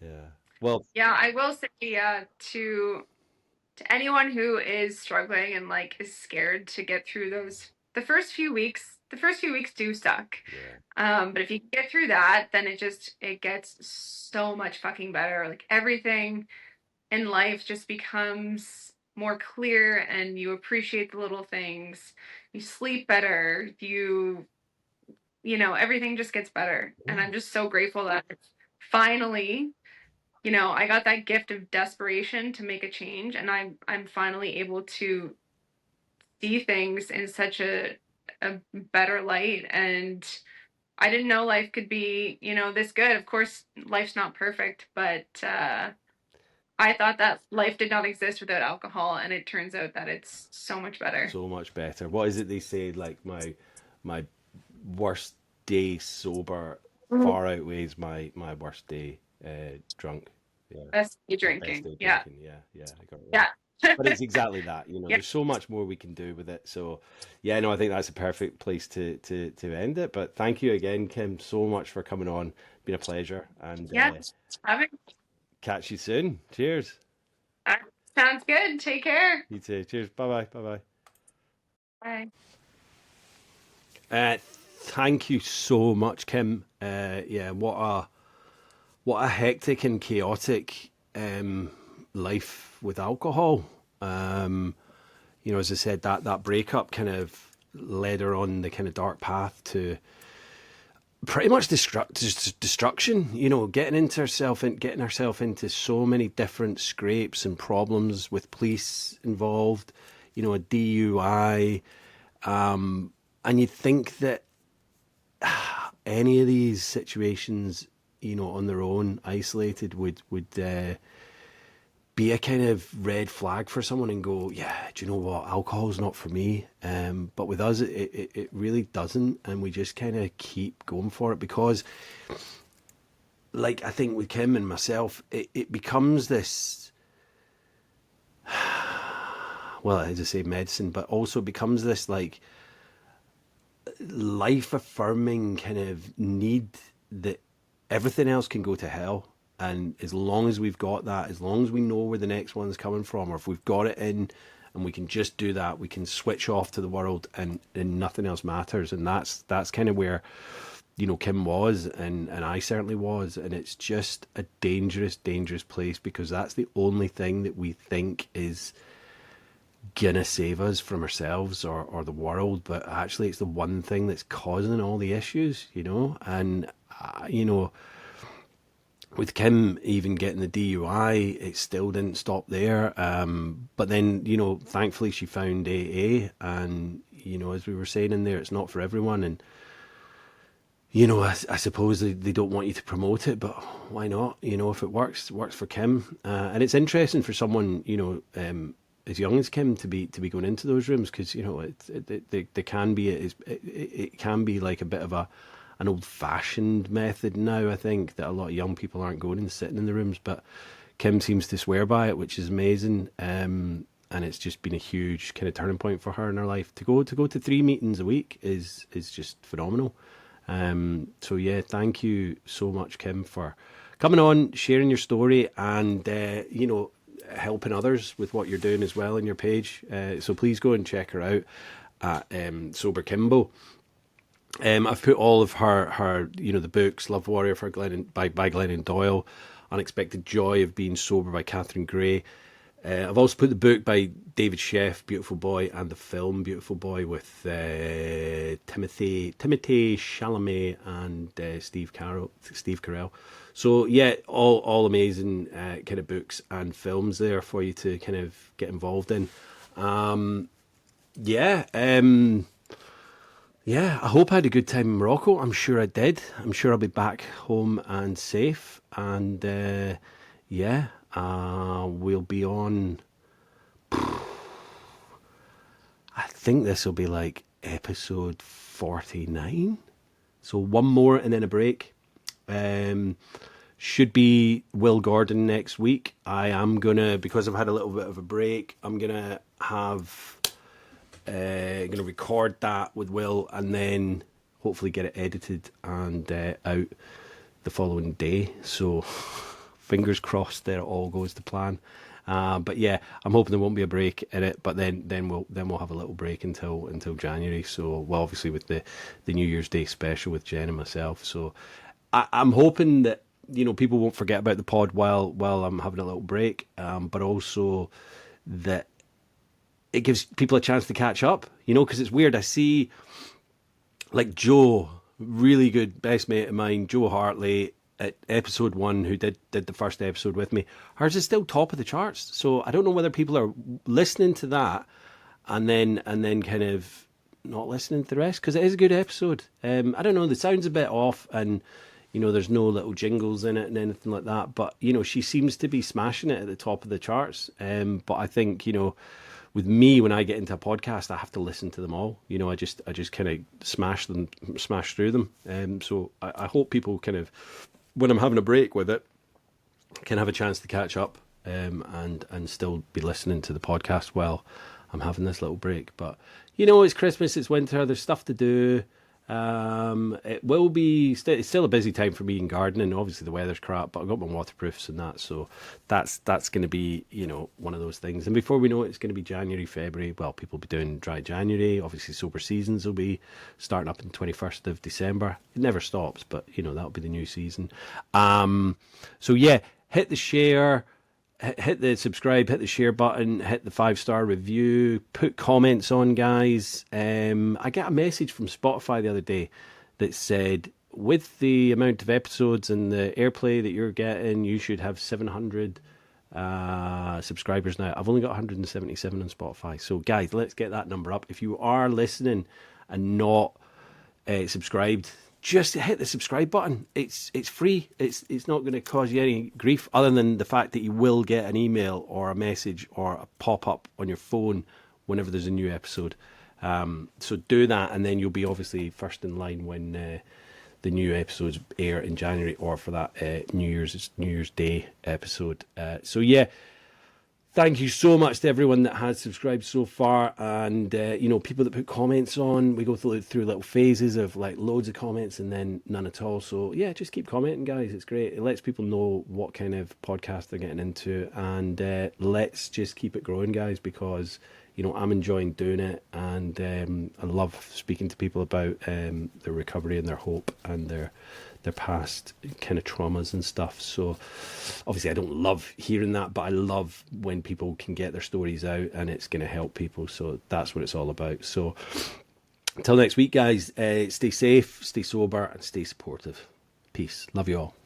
yeah. Well, Yeah, I will say, to anyone who is struggling and like is scared to get through those the first few weeks do suck. yeah, But if you get through that, then it gets so much fucking better. Like everything in life just becomes more clear and you appreciate the little things. You sleep better. Everything just gets better. And I'm just so grateful that finally, I got that gift of desperation to make a change, and I'm finally able to see things in such a better light. And I didn't know life could be, this good. Of course, life's not perfect, but I thought that life did not exist without alcohol, and it turns out that it's so much better. so much better. What is it they say? Like my worst day sober Mhm. far outweighs my worst day drunk. Yeah, Best be or best drinking. day Yeah. drinking. Yeah, yeah, I got it right. Yeah. But it's exactly that. Yeah. There's so much more we can do with it. So, yeah, no, I think that's a perfect place to end it. But thank you again, Kim, so much for coming on. Been a pleasure, and Yeah. Having, catch you soon. Cheers. sounds good. Take care. You too. Cheers. Bye bye. Bye Bye. bye. Thank you so much, Kim. Yeah, what a hectic and chaotic life with alcohol. As I said, that breakup kind of led her on the kind of dark path to pretty much destruction. Getting herself into so many different scrapes and problems with police involved. A DUI, And you'd think that any of these situations, on their own, isolated, would be a kind of red flag for someone and go, yeah, do you know what? Alcohol's not for me. But with us, it really doesn't. And we just kind of keep going for it because, like, I think with Kim and myself, it becomes this, well, as I say, medicine, but also becomes this, like, life affirming kind of need that everything else can go to hell. And as long as we've got that, as long as we know where the next one's coming from, or if we've got it in and we can just do that, we can switch off to the world and nothing else matters. And that's kind of where, Kim was, and I certainly was. And it's just a dangerous, dangerous place because that's the only thing that we think is gonna save us from ourselves or the world, but actually it's the one thing that's causing all the issues. And with Kim even getting the DUI, it still didn't stop there. But then, thankfully she found AA, and as we were saying in there, it's not for everyone. And I suppose they don't want you to promote it, but why not? If it works for Kim. And it's interesting for someone, as young as Kim to be going into those rooms, because they can be it can be like a bit of an old fashioned method now. I think that a lot of young people aren't going and sitting in the rooms, but Kim seems to swear by it, which is amazing. And it's just been a huge kind of turning point for her in her life. To go to 3 meetings a week is just phenomenal. So yeah, thank you so much, Kim, for coming on, sharing your story, and helping others with what you're doing as well in your page. So please go and check her out at Sober Kimbo. I've put all of her the books, Love Warrior by Glennon Doyle, Unexpected Joy of Being Sober by Catherine Gray. I've also put the book by David Sheff, Beautiful Boy, and the film Beautiful Boy with Timothée Chalamet and Steve Carell. So yeah, all amazing kind of books and films there for you to kind of get involved in. Yeah, I hope I had a good time in Morocco. I'm sure I did. I'm sure I'll be back home and safe. And we'll be on. I think this will be like episode 49. So one more and then a break. Should be Will Gordon next week. I am gonna, because I've had a little bit of a break, I'm gonna record that with Will and then hopefully get it edited and out the following day. So fingers crossed that it all goes to plan. But yeah, I'm hoping there won't be a break in it. But then we'll have a little break until January. So obviously with the New Year's Day special with Jen and myself. So I'm hoping that people won't forget about the pod while I'm having a little break. But also that it gives people a chance to catch up. Because it's weird. I see like Joe, really good best mate of mine, Joe Hartley, at episode 1, who did the first episode with me. Hers is still top of the charts. So I don't know whether people are listening to that and then kind of not listening to the rest, because it is a good episode. I don't know, the sound's a bit off, and there's no little jingles in it and anything like that. But she seems to be smashing it at the top of the charts. But I think with me, when I get into a podcast, I have to listen to them all. I just kind of smash through them. So I hope people kind of, when I'm having a break with it, can have a chance to catch up and still be listening to the podcast while I'm having this little break. But it's Christmas, it's winter, there's stuff to do. It will be it's still a busy time for me in gardening. Obviously the weather's crap, but I've got my waterproofs and that, so that's going to be one of those things. And before we know it, it's going to be January, February. Well, people will be doing dry January. Obviously sober seasons will be starting up on 21st of December. It never stops, but that'll be the new season. So yeah, hit the share, hit the subscribe, hit the share button, hit the 5-star review, put comments on, guys. I got a message from Spotify the other day that said, with the amount of episodes and the airplay that you're getting, you should have 700 subscribers now. I've only got 177 on Spotify. So guys, let's get that number up. If you are listening and not subscribed, just hit the subscribe button. It's free. It's not going to cause you any grief, other than the fact that you will get an email or a message or a pop-up on your phone whenever there's a new episode. So do that, and then you'll be obviously first in line when the new episodes air in January, or for that New Year's Day episode. So yeah, thank you so much to everyone that has subscribed so far, and people that put comments on. We go through little phases of like loads of comments and then none at all. So yeah, just keep commenting, guys. It's great. It lets people know what kind of podcast they're getting into, and let's just keep it growing, guys, because I'm enjoying doing it, and I love speaking to people about their recovery and their hope and their past kind of traumas and stuff. So obviously I don't love hearing that, but I love when people can get their stories out and it's going to help people. So that's what it's all about. So until next week, guys, stay safe, stay sober, and stay supportive. Peace. Love you all.